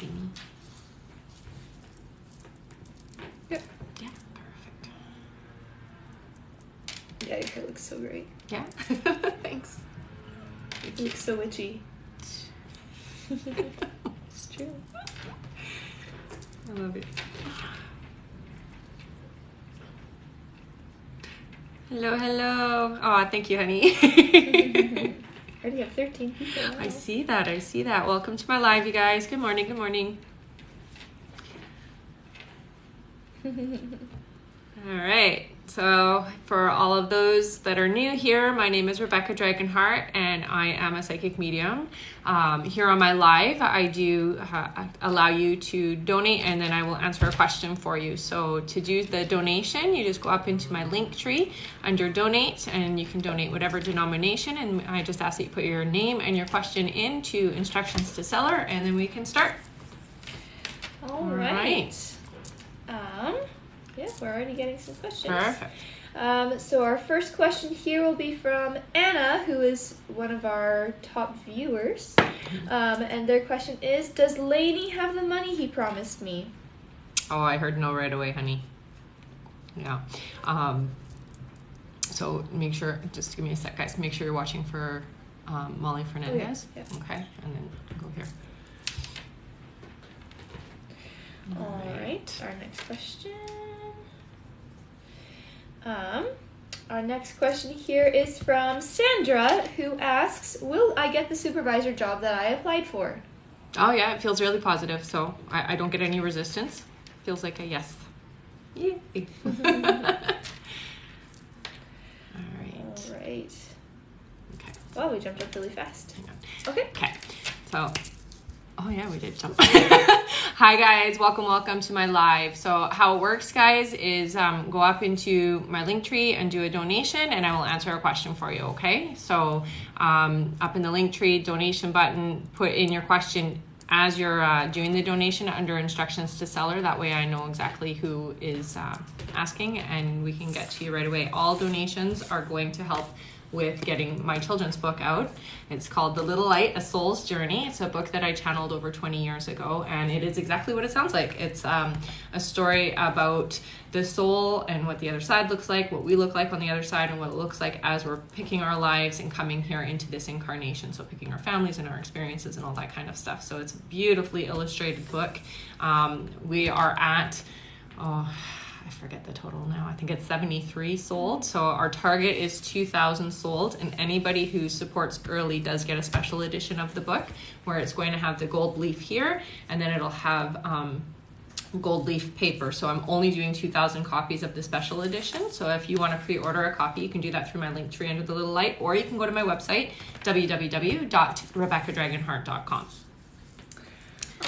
see me? Yep. Yeah, perfect. Yeah, your hair looks so great. Yeah, thanks. It looks so witchy. It's true. I love it. Hello, hello. Oh, thank you, honey. I already have 13 people. Wow. I see that. I see that. Welcome to my live, you guys. Good morning. Good morning. All right. So for all of those that are new here, my name is Rebecca Dragonheart, and I am a psychic medium. Here on my live, I do allow you to donate, and then I will answer a question for you. So to do the donation, you just go up into my link tree under donate, and you can donate whatever denomination. And I just ask that you put your name and your question into instructions to seller, and then we can start. All right. Yeah, we're already getting some questions. Perfect. So our first question here will be from Anna, who is one of our top viewers. And their question is, does Laney have the money he promised me? Oh, I heard no right away, honey. Yeah. So make sure, just give me a sec, guys. Make sure you're watching for Molly Fernandez. Oh, yeah. Okay, and then go here. All right. Our next question. Our next question here is from Sandra, who asks, will I get the supervisor job that I applied for? Oh, yeah, it feels really positive, so I don't get any resistance. Feels like a yes. Yay. All right. All right. Okay. Wow, we jumped up really fast. Hang on. Okay. Okay, so, oh yeah, we did jump. Hi guys, welcome to my live. So how it works, guys, is go up into my link tree and do a donation, and I will answer a question for you, okay? So up in the link tree, donation button, put in your question as you're doing the donation under instructions to seller. That way I know exactly who is asking, and we can get to you right away. All donations are going to help with getting my children's book out. It's called The Little Light, A Soul's Journey. It's a book that I channeled over 20 years ago, and it is exactly what it sounds like. It's a story about the soul and what the other side looks like, what we look like on the other side, and what it looks like as we're picking our lives and coming here into this incarnation. So picking our families and our experiences and all that kind of stuff. So it's a beautifully illustrated book. We are at, I forget the total now. I think it's 73 sold. So our target is 2,000 sold, and anybody who supports early does get a special edition of the book, where it's going to have the gold leaf here, and then it'll have gold leaf paper. So I'm only doing 2,000 copies of the special edition. So if you want to pre-order a copy, you can do that through my link tree under the little light, or you can go to my website, www.rebeccadragonheart.com.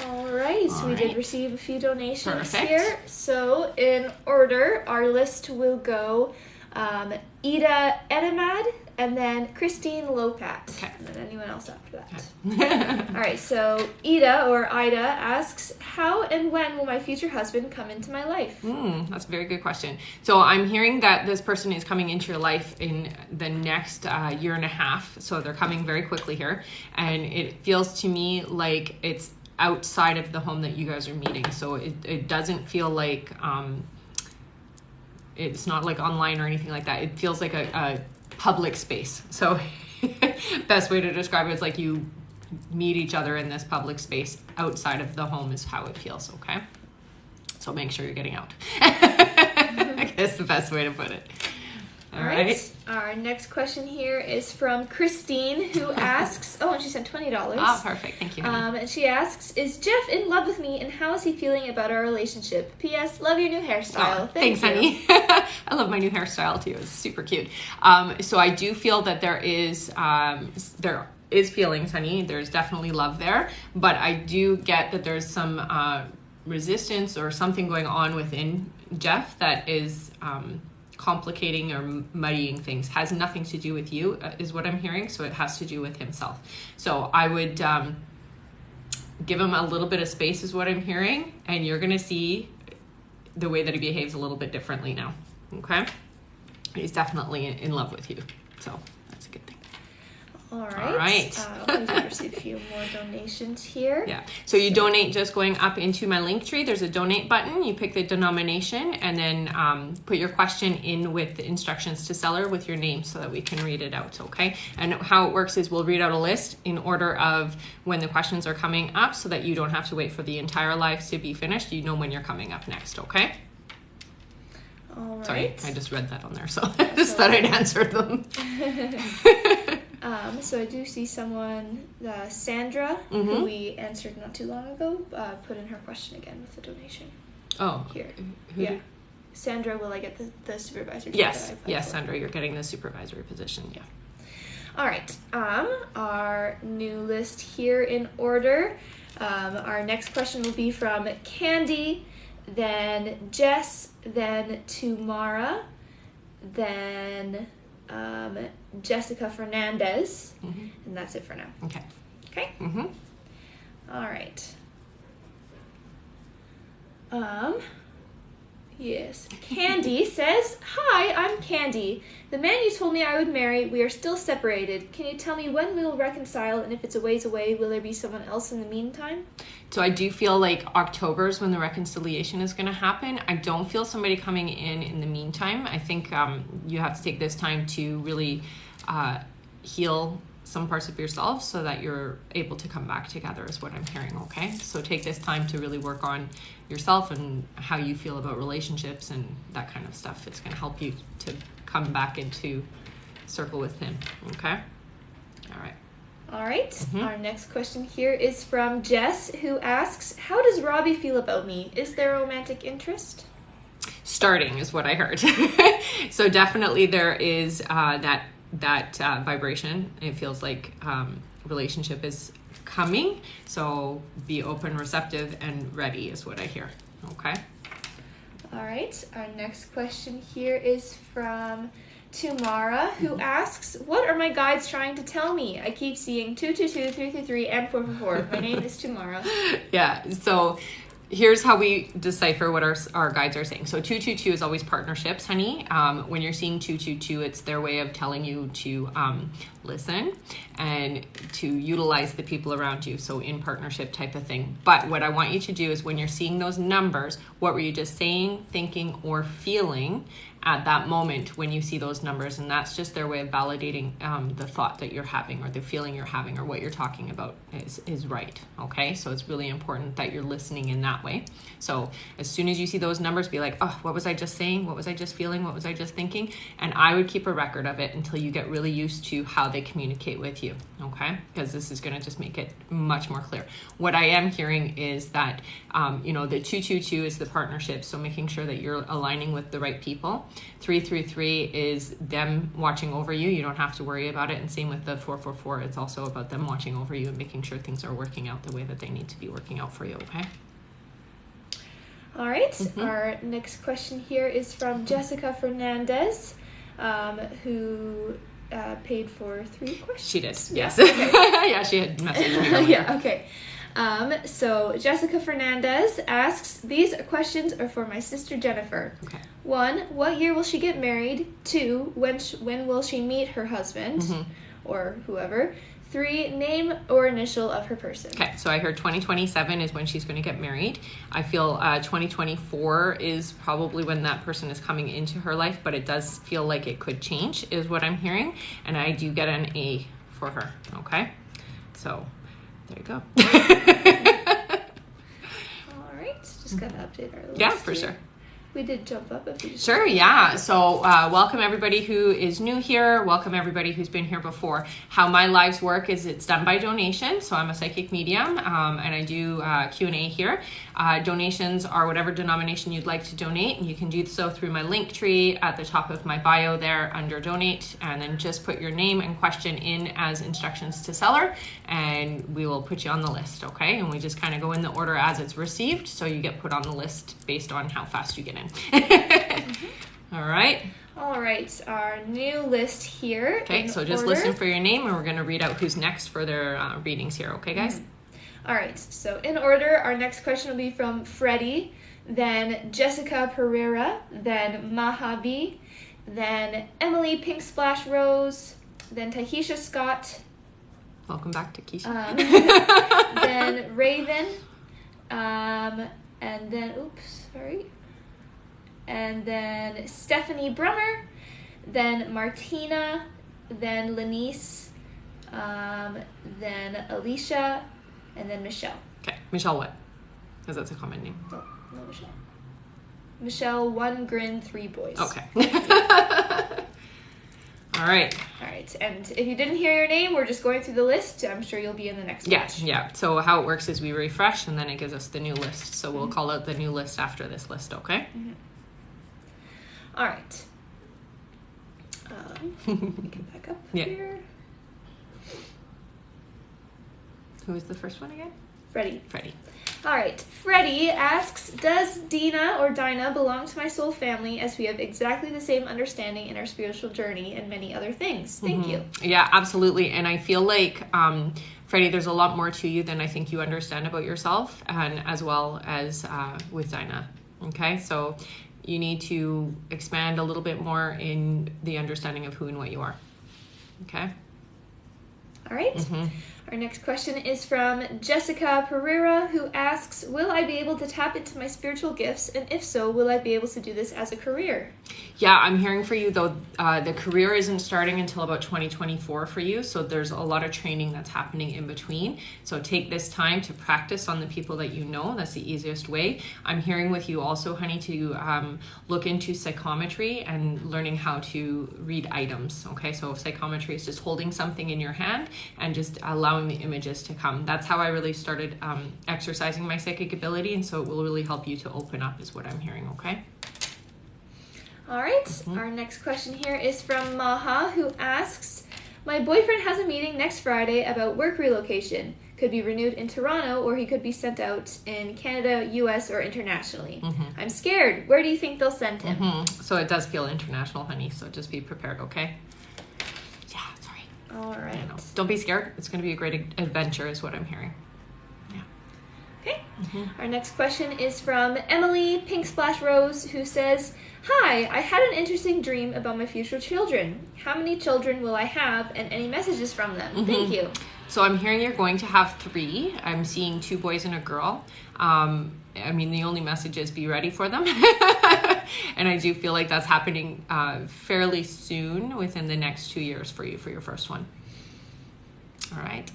All right, so we All did right. receive a few donations Perfect. here. So in order, our list will go Ida Edamad, and then Christine Lopat, Okay. and then anyone else after that. Okay. All right, so Ida asks, how and when will my future husband come into my life? That's a very good question. So I'm hearing that this person is coming into your life in the next year and a half. So they're coming very quickly here. And it feels to me like it's outside of the home that you guys are meeting. So it doesn't feel like, it's not like online or anything like that. It feels like a public space. So best way to describe it is like you meet each other in this public space outside of the home is how it feels, okay? So make sure you're getting out. I guess the best way to put it. All right. Our next question here is from Christine, who asks, and she sent $20. Oh, perfect. Thank you, honey. And she asks, is Jeff in love with me, and how is he feeling about our relationship? P.S. Love your new hairstyle. Oh, Thanks, honey. I love my new hairstyle too. It's super cute. So I do feel that there is feelings, honey. There's definitely love there, but I do get that there's some resistance or something going on within Jeff that is complicating or muddying things. Has nothing to do with you, is what I'm hearing. So it has to do with himself. So I would give him a little bit of space, is what I'm hearing, and you're gonna see the way that he behaves a little bit differently now. Okay, he's definitely in love with you, so that's a good thing. All right. All right. We did receive a few more donations here. Yeah. So you donate just going up into my link tree. There's a donate button. You pick the denomination and then put your question in with the instructions to seller with your name so that we can read it out, okay? And how it works is we'll read out a list in order of when the questions are coming up so that you don't have to wait for the entire live to be finished. You know when you're coming up next, okay? All right. Sorry, I just read that on there, so I just thought I'd answer them. So I do see someone, Sandra, who we answered not too long ago, put in her question again with the donation. Oh. Here. Who yeah. Sandra, will I get the supervisor? Yes. Yes, Sandra, you're getting the supervisory position, yeah. All right. Our new list here in order. Our next question will be from Candy, then Jess, then Tumara, then Jessica Fernandez, and that's it for now. Okay. Okay? All right. Yes. Candy says, "Hi, I'm Candy. The man you told me I would marry, we are still separated. Can you tell me when we will reconcile, and if it's a ways away, will there be someone else in the meantime?" So I do feel like October is when the reconciliation is going to happen. I don't feel somebody coming in the meantime. I think you have to take this time to really heal some parts of yourself so that you're able to come back together is what I'm hearing, okay? So take this time to really work on yourself and how you feel about relationships and that kind of stuff. It's going to help you to come back into circle with him, okay? All right. All right. Our next question here is from Jess, who asks, "How does Robbie feel about me? Is there a romantic interest?" Starting is what I heard. So definitely there is that vibration. It feels like relationship is coming. So be open, receptive, and ready is what I hear. Okay. All right. Our next question here is from Tumara, who asks, "What are my guides trying to tell me? I keep seeing 222, 333, and 444. My name is Tumara." Yeah. So here's how we decipher what our guides are saying. So 222 is always partnerships, honey. When you're seeing 222, it's their way of telling you to listen and to utilize the people around you. So in partnership type of thing. But what I want you to do is when you're seeing those numbers, what were you just saying, thinking, or feeling at that moment when you see those numbers? And that's just their way of validating the thought that you're having or the feeling you're having or what you're talking about is right. Okay, so it's really important that you're listening in that way. So as soon as you see those numbers, be like, "Oh, what was I just saying? What was I just feeling? What was I just thinking?" And I would keep a record of it until you get really used to how they communicate with you. Okay, because this is going to just make it much more clear. What I am hearing is that the 222 is the partnership, so making sure that you're aligning with the right people. 333 is them watching over you. You don't have to worry about it. And same with the 444. It's also about them watching over you and making sure things are working out the way that they need to be working out for you, okay? All right. Our next question here is from Jessica Fernandez, who paid for 3 questions. She did, yes. Okay. Yeah, she had messaged me earlier. Yeah, okay. So Jessica Fernandez asks, "These questions are for my sister Jennifer. Okay. 1, what year will she get married? 2, when will she meet her husband or whoever? 3, name or initial of her person." Okay, so I heard 2027 is when she's going to get married. I feel 2024 is probably when that person is coming into her life, but it does feel like it could change is what I'm hearing. And I do get an A for her, okay? So there you go. All right, just got to update our list. Yeah, for sure. We did jump up if you just Sure, yeah. So welcome everybody who is new here. Welcome everybody who's been here before. How my lives work is it's done by donation. So I'm a psychic medium and I do Q&A here. Donations are whatever denomination you'd like to donate. And you can do so through my link tree at the top of my bio there under donate. And then just put your name and question in as instructions to seller. And we will put you on the list, okay? And we just kind of go in the order as it's received. So you get put on the list based on how fast you get in. All right. All right, our new list here. Okay, so just listen for your name and we're going to read out who's next for their readings here. Okay, guys? All right, so in order, our next question will be from Freddie, then Jessica Pereira, then Mahabi, then Emily Pink Splash Rose, then Tahisha Scott, welcome back to Keisha. Then Raven, and then, and then Stephanie Brummer, then Martina, then Lenice, then Alicia, and then Michelle. Okay, Michelle what? Because that's a common name. Oh, no, Michelle. Michelle, 1 grin, 3 boys. Okay. All right. All right, and if you didn't hear your name, we're just going through the list. I'm sure you'll be in the next batch. Yeah. So how it works is we refresh, and then it gives us the new list. So we'll call out the new list after this list, okay? Mm-hmm. All right. We can back up here. Who was the first one again? Freddie. Freddie. All right. Freddie asks, does Dina or Dinah belong to my soul family, as we have exactly the same understanding in our spiritual journey and many other things? Thank you. Yeah, absolutely. And I feel like, Freddie, there's a lot more to you than I think you understand about yourself, and as well as with Dinah. Okay, so you need to expand a little bit more in the understanding of who and what you are. Okay? All right. Our next question is from Jessica Pereira, who asks, will I be able to tap into my spiritual gifts? And if so, will I be able to do this as a career? Yeah, I'm hearing for you, though, the career isn't starting until about 2024 for you. So there's a lot of training that's happening in between. So take this time to practice on the people that you know. That's the easiest way. I'm hearing with you also, honey, to look into psychometry and learning how to read items. Okay, so psychometry is just holding something in your hand and just allowing the images to come. That's how I really started exercising my psychic ability, and so it will really help you to open up is what I'm hearing. Okay. All right. Our next question here is from Maha, who asks, my boyfriend has a meeting next Friday about work relocation. Could be renewed in Toronto, or he could be sent out in Canada, US, or internationally. I'm scared. Where do you think they'll send him? So it does feel international, honey, so just be prepared. Okay. All right. Don't be scared. It's going to be a great adventure is what I'm hearing. Yeah. Okay. Our next question is from Emily Pink Splash Rose, who says, hi, I had an interesting dream about my future children. How many children will I have, and any messages from them? Thank you. So I'm hearing you're going to have 3. I'm seeing 2 boys and a girl. I mean, the only message is be ready for them. And I do feel like that's happening fairly soon, within the next 2 years for you, for your first one. All right.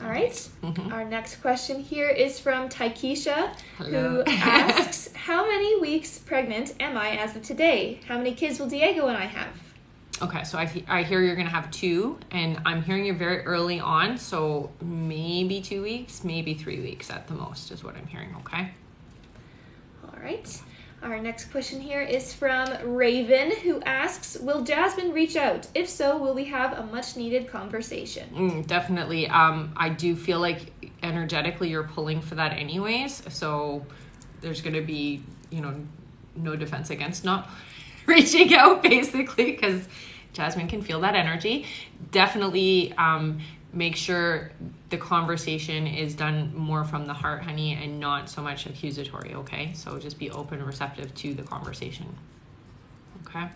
All right. Our next question here is from Taikisha, who asks, how many weeks pregnant am I as of today? How many kids will Diego and I have? Okay, so I hear you're going to have 2, and I'm hearing you're very early on, so maybe 2 weeks, maybe 3 weeks at the most is what I'm hearing, okay? All right. Our next question here is from Raven, who asks, will Jasmine reach out? If so, will we have a much-needed conversation? Definitely. I do feel like energetically you're pulling for that anyways, so there's going to be, no defense against not reaching out, basically, because Jasmine can feel that energy. Definitely make sure the conversation is done more from the heart, honey, and not so much accusatory, okay? So just be open and receptive to the conversation, okay?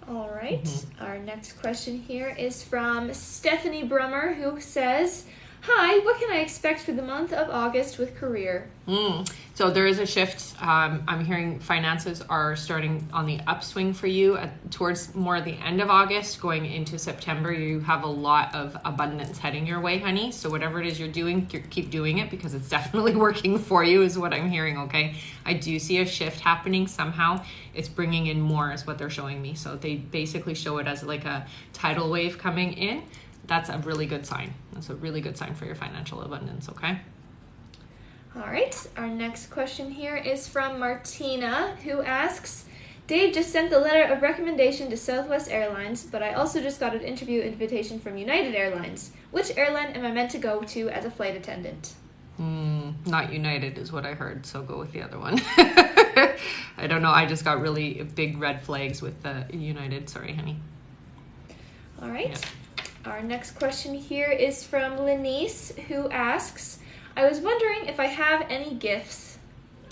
All right. Our next question here is from Stephanie Brummer, who says, hi, what can I expect for the month of August with career? So there is a shift. I'm hearing finances are starting on the upswing for you towards more the end of August, going into September. You have a lot of abundance heading your way, honey. So whatever it is you're doing, keep doing it, because it's definitely working for you is what I'm hearing, okay? I do see a shift happening somehow. It's bringing in more is what they're showing me. So they basically show it as like a tidal wave coming in. That's a really good sign. That's a really good sign for your financial abundance, okay? All right. Our next question here is from Martina, who asks, Dave just sent the letter of recommendation to Southwest Airlines, but I also just got an interview invitation from United Airlines. Which airline am I meant to go to as a flight attendant? Not United is what I heard, so go with the other one. I don't know. I just got really big red flags with the United. Sorry, honey. All right. Yeah. Our next question here is from Lenice, who asks, I was wondering if I have any gifts.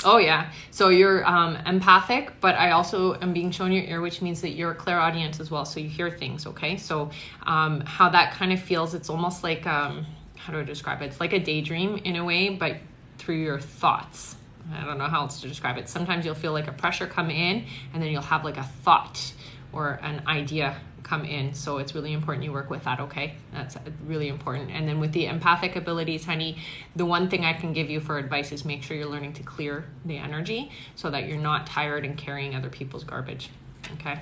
Oh yeah. So you're empathic, but I also am being shown your ear, which means that you're a clairaudient as well. So you hear things. Okay. So how that kind of feels, it's almost like how do I describe it? It's like a daydream in a way, but through your thoughts. I don't know how else to describe it. Sometimes you'll feel like a pressure come in, and then you'll have like a thought or an idea come in. So it's really important you work with that, okay? That's really important. And then with the empathic abilities, honey, the one thing I can give you for advice is make sure you're learning to clear the energy so that you're not tired and carrying other people's garbage, okay?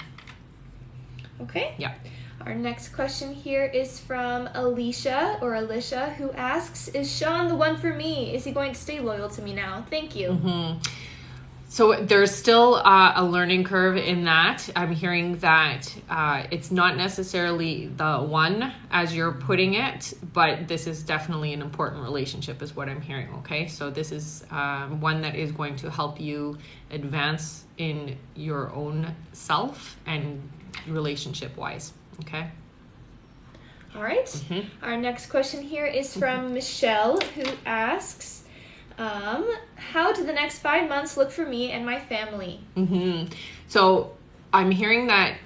Okay. Yeah. Our next question here is from Alicia, who asks, is Sean the one for me? Is he going to stay loyal to me now? Thank you. Mm-hmm. So there's still a learning curve in that. I'm hearing that it's not necessarily the one as you're putting it, but this is definitely an important relationship is what I'm hearing, okay? So this is one that is going to help you advance in your own self and relationship-wise, okay? All right. Mm-hmm. Our next question here is from Michelle, who asks, how do the next 5 months look for me and my family? Mm-hmm. So I'm hearing that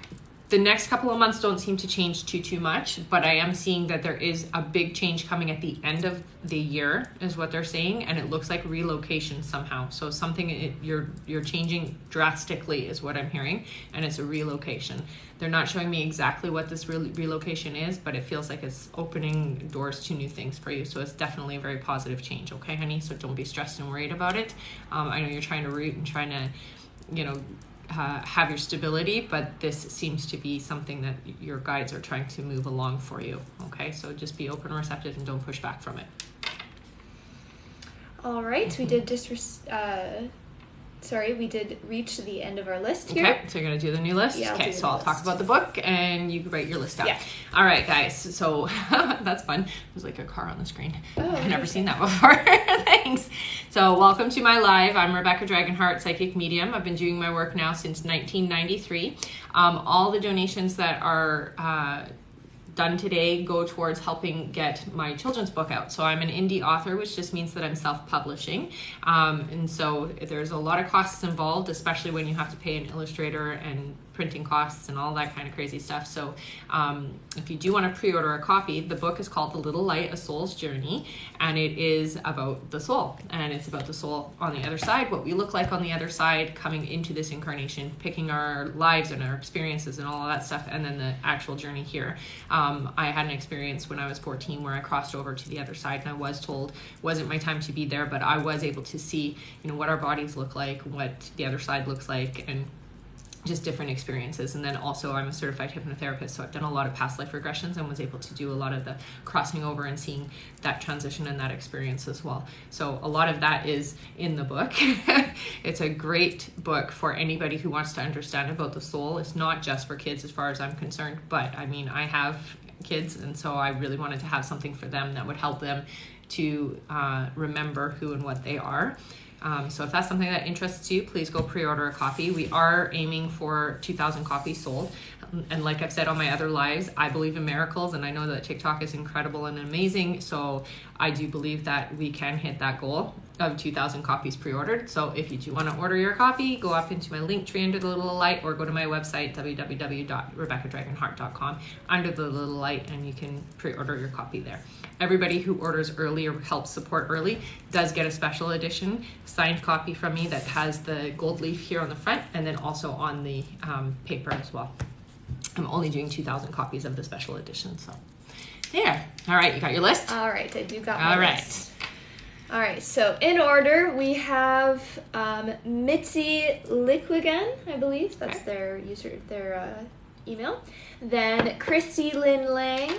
the next couple of months don't seem to change too much, but I am seeing that there is a big change coming at the end of the year is what they're saying, and it looks like relocation somehow. So something you're changing drastically is what I'm hearing, and it's a relocation. They're not showing me exactly what this relocation is, but it feels like it's opening doors to new things for you. So it's definitely a very positive change, okay, honey? So don't be stressed and worried about it. I know you're trying to root and trying to, have your stability, but this seems to be something that your guides are trying to move along for you, okay? So just be open and receptive and don't push back from it. All right, mm-hmm. We did reach the end of our list here. Okay, so you're going to do the new list? Yeah, okay, so I'll talk about the book and you write your list out. Yeah. All right, guys, so that's fun. There's like a car on the screen. Oh, I've never seen that before. Thanks. So welcome to my live. I'm Rebecca Dragonheart, psychic medium. I've been doing my work now since 1993. All the donations that are done today go towards helping get my children's book out. So I'm an indie author, which just means that I'm self-publishing. And so there's a lot of costs involved, especially when you have to pay an illustrator and printing costs and all that kind of crazy stuff. So if you do want to pre-order a copy, the book is called The Little Light, A Soul's Journey, and it is about the soul. And it's about the soul on the other side, what we look like on the other side, coming into this incarnation, picking our lives and our experiences and all of that stuff, and then the actual journey here. I had an experience when I was 14 where I crossed over to the other side, and I was told wasn't my time to be there, but I was able to see, what our bodies look like, what the other side looks like, and just different experiences. And then also I'm a certified hypnotherapist, so I've done a lot of past life regressions and was able to do a lot of the crossing over and seeing that transition and that experience as well. So a lot of that is in the book. It's a great book for anybody who wants to understand about the soul. It's not just for kids as far as I'm concerned, but I mean, I have kids, and so I really wanted to have something for them that would help them to remember who and what they are. So if that's something that interests you, please go pre-order a copy. We are aiming for 2,000 copies sold. And like I've said on my other lives, I believe in miracles, and I know that TikTok is incredible and amazing. So I do believe that we can hit that goal of 2,000 copies pre-ordered. So if you do want to order your copy, go up into my link tree under the little light, or go to my website, www.rebeccadragonheart.com, under the little light, and you can pre-order your copy there. Everybody who orders early or helps support early does get a special edition signed copy from me that has the gold leaf here on the front, and then also on the paper as well. I'm only doing 2,000 copies of the special edition, so there. All right, you got your list? All right, I do got my list. All right, so in order, we have Mitzi Liquigan, I believe. That's their email. Then Christy Lynn Lang.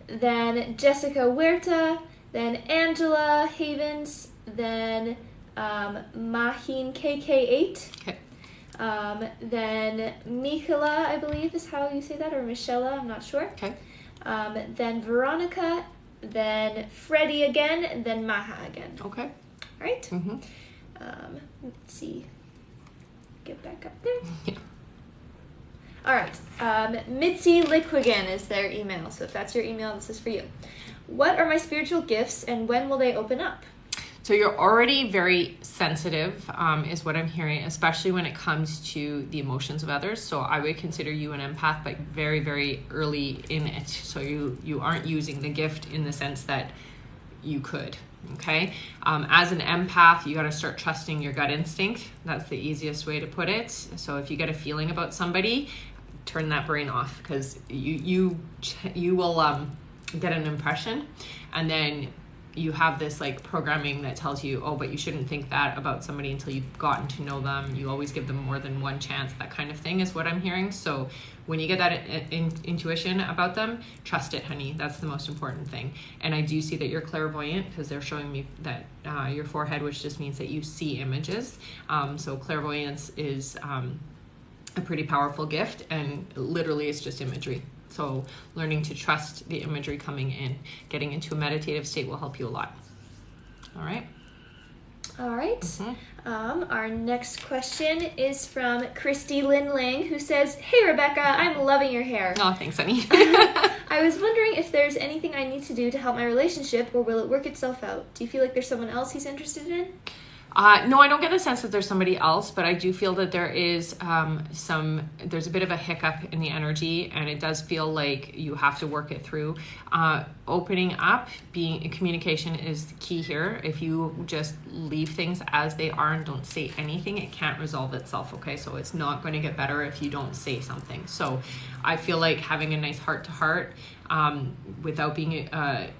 Then Jessica Huerta. Then Angela Havens. Then Mahin KK8. Okay. Then Michaela, I believe is how you say that, or Michela, I'm not sure. Okay. Then Veronica. Then Freddie again, and then Maha again. Okay. All right. Mm-hmm. Let's see. Get back up there. Yeah. All right. Mitzi Liquigan is their email. So if that's your email, this is for you. What are my spiritual gifts, and when will they open up? So you're already very sensitive, is what I'm hearing, especially when it comes to the emotions of others. So I would consider you an empath, but very, very early in it. So you aren't using the gift in the sense that you could. Okay. As an empath, you got to start trusting your gut instinct. That's the easiest way to put it. So if you get a feeling about somebody, turn that brain off, because you will get an impression, and then you have this like programming that tells you, oh, but you shouldn't think that about somebody until you've gotten to know them. You always give them more than one chance. That kind of thing is what I'm hearing. So when you get that intuition about them, trust it, honey. That's the most important thing. And I do see that you're clairvoyant, because they're showing me that your forehead, which just means that you see images. So clairvoyance is a pretty powerful gift, and literally it's just imagery. So learning to trust the imagery coming in, getting into a meditative state will help you a lot. All right. All right. Our next question is from Christy Lin Lang, who says, "Hey Rebecca, I'm loving your hair. Oh, thanks, honey. I was wondering if there's anything I need to do to help my relationship, or will it work itself out? Do you feel like there's someone else he's interested in?" No, I don't get the sense that there's somebody else, but I do feel that there is there's a bit of a hiccup in the energy, and it does feel like you have to work it through. Opening up, communication is the key here. If you just leave things as they are and don't say anything, it can't resolve itself, okay? So it's not going to get better if you don't say something. So I feel like having a nice heart-to-heart, without being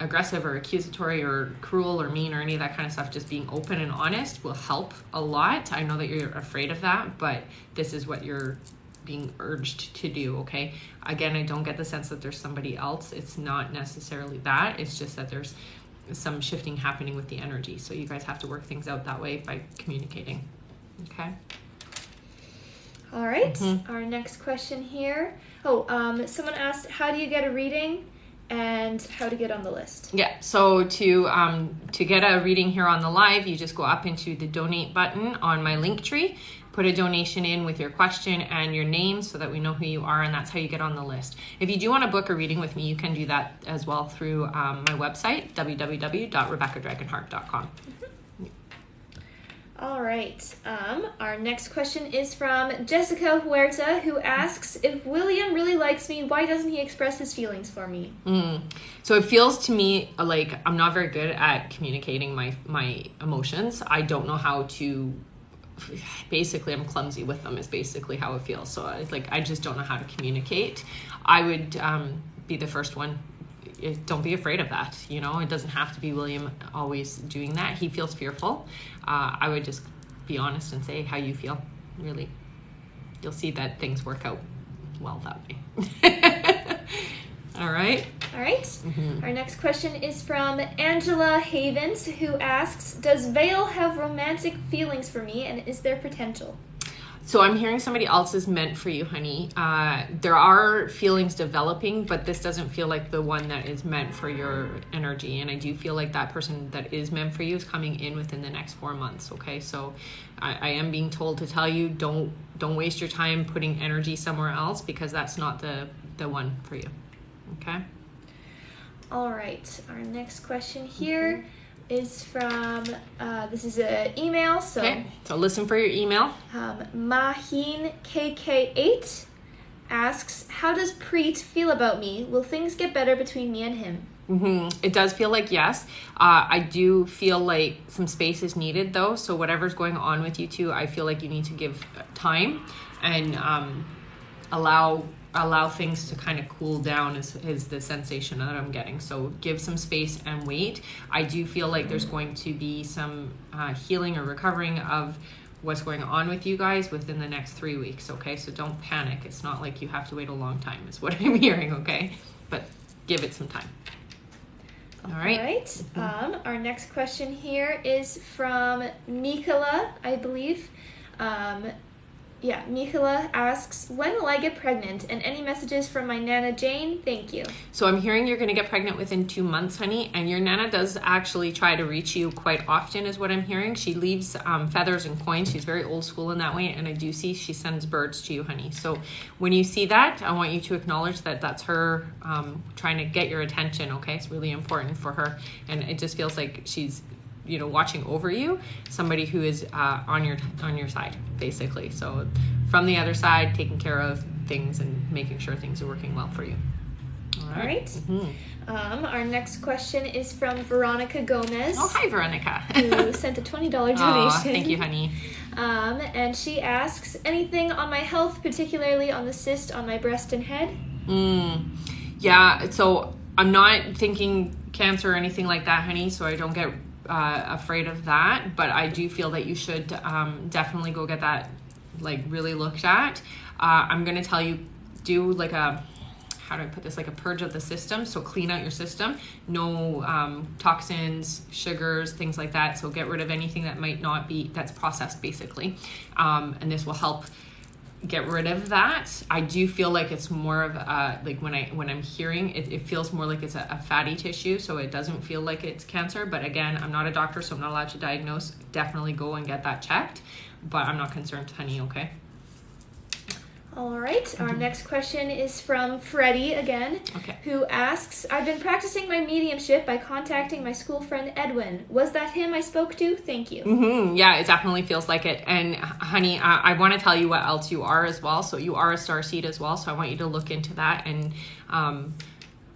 aggressive or accusatory or cruel or mean or any of that kind of stuff, just being open and honest will help a lot. I know that you're afraid of that, but this is what you're being urged to do, okay? Again, I don't get the sense that there's somebody else. It's not necessarily that. It's just that there's some shifting happening with the energy. So you guys have to work things out that way by communicating, okay? All right. Our next question here. Someone asked, how do you get a reading and how to get on the list? Yeah, so to get a reading here on the live, you just go up into the donate button on my link tree, put a donation in with your question and your name so that we know who you are, and that's how you get on the list. If you do want to book a reading with me, you can do that as well through my website, www.rebeccadragonheart.com. All right. Our next question is from Jessica Huerta, who asks, if William really likes me, why doesn't he express his feelings for me? So it feels to me like I'm not very good at communicating my emotions. I don't know how to, basically I'm clumsy with them is basically how it feels. So it's like I just don't know how to communicate. I would be the first one. Don't be afraid of that. You know, it doesn't have to be William always doing that. He feels fearful. I would just be honest and say how you feel, really. You'll see that things work out well that way. All right. All right. Our next question is from Angela Havens, who asks, does Vale have romantic feelings for me, and is there potential? So I'm hearing somebody else is meant for you, honey. There are feelings developing, but this doesn't feel like the one that is meant for your energy. And I do feel like that person that is meant for you is coming in within the next 4 months. Okay, so I am being told to tell you, don't waste your time putting energy somewhere else, because that's not the one for you. Okay. All right. Our next question here is from, this is an email, so... Okay, so listen for your email. Mahin KK8 asks, how does Preet feel about me? Will things get better between me and him? It does feel like yes. I do feel like some space is needed, though, so whatever's going on with you two, I feel like you need to give time and allow things to kind of cool down is the sensation that I'm getting. So give some space and wait. I do feel like there's going to be some healing or recovering of what's going on with you guys within the next 3 weeks, okay? So don't panic. It's not like you have to wait a long time is what I'm hearing, okay? But give it some time. All right. All right. Our next question here is from Nicola, I believe. Nicola asks, when will I get pregnant? And any messages from my Nana Jane? Thank you. So I'm hearing you're going to get pregnant within 2 months, honey. And your Nana does actually try to reach you quite often is what I'm hearing. She leaves feathers and coins. She's very old school in that way. And I do see she sends birds to you, honey. So when you see that, I want you to acknowledge that that's her trying to get your attention, okay? It's really important for her. And it just feels like watching over you, somebody who is on your side, basically. So from the other side, taking care of things and making sure things are working well for you. All right. Our next question is from Veronica Gomez. Oh, hi, Veronica. Who sent a $20 donation. Oh, thank you, honey. And she asks, anything on my health, particularly on the cyst on my breast and head? Yeah, so I'm not thinking cancer or anything like that, honey, so I don't get afraid of that. But I do feel that you should definitely go get that really looked at. I'm going to tell you, do how do I put this, a purge of the system. So clean out your system, no toxins, sugars, things like that. So get rid of anything that might not be, that's processed basically. And this will help get rid of that. I do feel like it's more of when I'm hearing it, it feels more like it's a fatty tissue. So it doesn't feel like it's cancer, but again, I'm not a doctor, so I'm not allowed to diagnose. Definitely go and get that checked, but I'm not concerned, honey. Okay. All right, our next question is from Freddie again, who asks, I've been practicing my mediumship by contacting my school friend Edwin. Was that him I spoke to? Thank you. Yeah, it definitely feels like it. And honey, I want to tell you what else you are as well. So you are a starseed as well. So I want you to look into that, and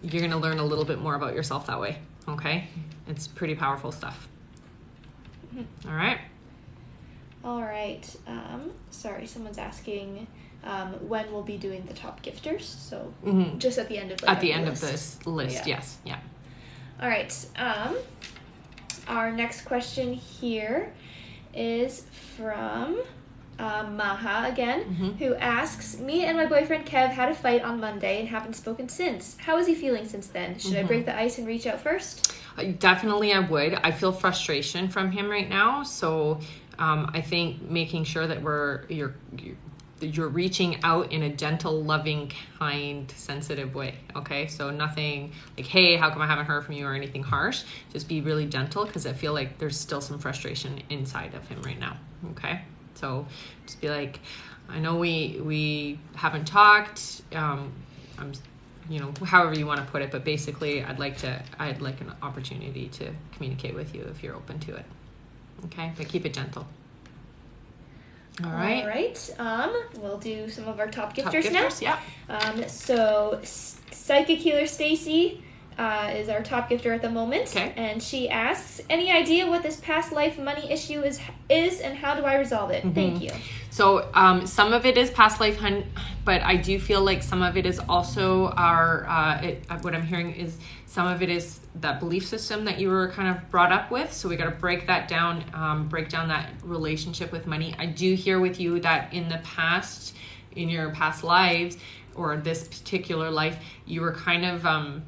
you're going to learn a little bit more about yourself that way. Okay? It's pretty powerful stuff. All right. All right. Sorry, someone's asking when we'll be doing the top gifters. So just at the end of this list. Yes. Yeah. All right. Our next question here is from Maha again, who asks, me and my boyfriend Kev had a fight on Monday and haven't spoken since. How is he feeling since then? Should I break the ice and reach out first? Definitely I would. I feel frustration from him right now. So I think making sure that you're reaching out in a gentle, loving, kind, sensitive way. Okay, so nothing like, hey, how come I haven't heard from you, or anything harsh. Just be really gentle, because I feel like there's still some frustration inside of him right now. Okay, so just be like, I know we haven't talked. I'm, however you want to put it, but basically I'd like an opportunity to communicate with you if you're open to it. Okay, but keep it gentle. All right. We'll do some of our top gifters now. Yeah. So Psychic Healer Stacy is our top gifter at the moment. Okay. And she asks, any idea what this past life money issue is and how do I resolve it? Thank you. So some of it is past life, but I do feel like some of it is also what I'm hearing is some of it is that belief system that you were kind of brought up with. So we got to break that down, break down that relationship with money. I do hear with you that in your past lives, or this particular life, you were kind of,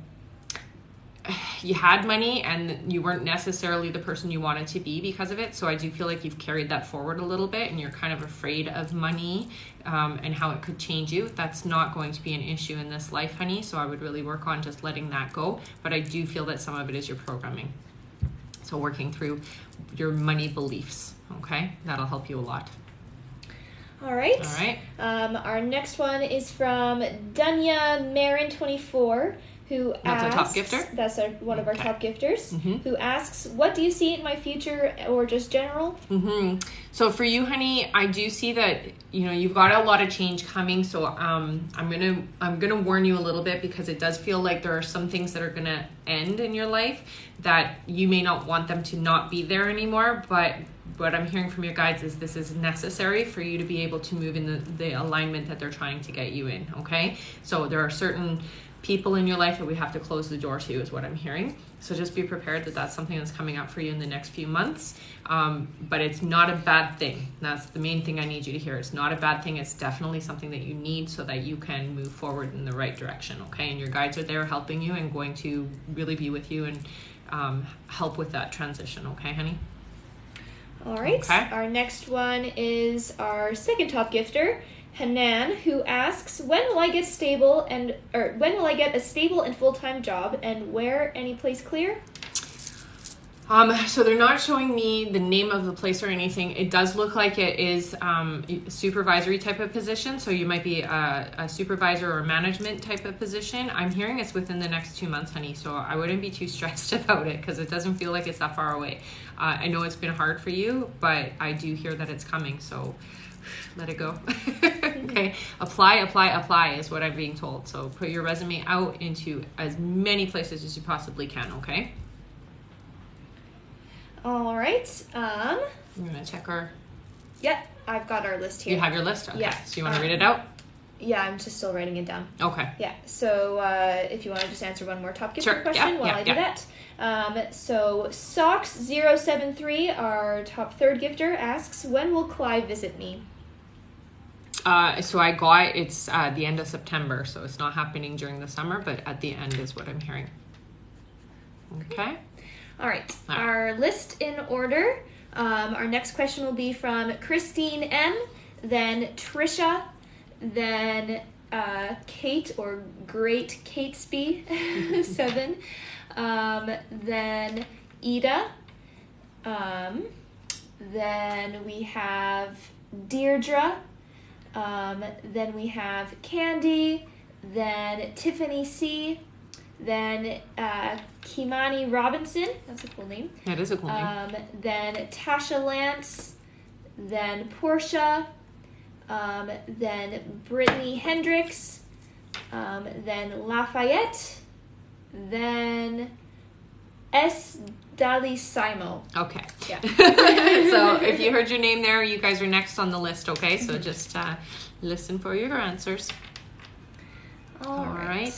you had money and you weren't necessarily the person you wanted to be because of it. So I do feel like you've carried that forward a little bit, and you're kind of afraid of money and how it could change you. That's not going to be an issue in this life, honey. So I would really work on just letting that go. But I do feel that some of it is your programming. So working through your money beliefs, okay? That'll help you a lot. All right. Our next one is from Dunya Marin24. Who that's asks, a top gifter? That's one of our top gifters, who asks, what do you see in my future, or just general? So for you, honey, I do see that, you've got a lot of change coming. So I'm gonna warn you a little bit, because it does feel like there are some things that are gonna end in your life that you may not want them to not be there anymore. But what I'm hearing from your guides is this is necessary for you to be able to move in the alignment that they're trying to get you in, okay? So there are certain people in your life that we have to close the door to, is what I'm hearing. So just be prepared that that's something that's coming up for you in the next few months. But it's not a bad thing. That's the main thing I need you to hear. It's not a bad thing. It's definitely something that you need so that you can move forward in the right direction, okay? And your guides are there helping you and going to really be with you and help with that transition, okay, honey? All right. Okay. Our next one is our second top gifter, Hanan, who asks, when will I get a stable and full-time job, and where any place clear? So they're not showing me the name of the place or anything. It does look like it is supervisory type of position. So you might be a supervisor or management type of position. I'm hearing it's within the next 2 months, honey. So I wouldn't be too stressed about it because it doesn't feel like it's that far away. I know it's been hard for you, but I do hear that it's coming. So let it go. Okay. Apply is what I'm being told. So put your resume out into as many places as you possibly can. Okay. All right. I'm gonna check our. Yep, I've got our list here. You have your list? Okay. Yeah. So you want to read it out? Yeah, I'm just still writing it down. Okay. Yeah. So if you want to just answer one more top gifter Sure. question while I do that. So Socks073, our top third gifter, asks, when will Clive visit me? So I got it's the end of September, so it's not happening during the summer, but at the end is what I'm hearing. Okay. All right. Our list in order. Our next question will be from Christine M, then Trisha, then Kate or Great Catesby 7, then Ida, then we have Deirdre, then we have Candy, then Tiffany C, then Kimani Robinson, that's a cool name. That is a cool name. Then Tasha Lance, then Portia, then Brittany Hendricks, then Lafayette, then S. Dali Simo. Okay. Yeah. So if you heard your name there, you guys are next on the list, okay? So just listen for your answers. All right.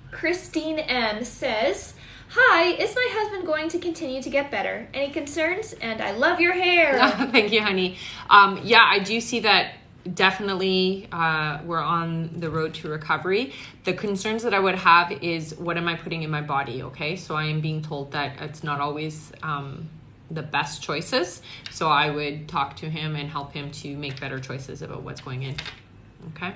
Christine M says, hi, is my husband going to continue to get better? Any concerns? And I love your hair. Thank you, honey. Yeah, I do see that definitely we're on the road to recovery. The concerns that I would have is what am I putting in my body, okay? So I am being told that it's not always the best choices. So I would talk to him and help him to make better choices about what's going in, okay?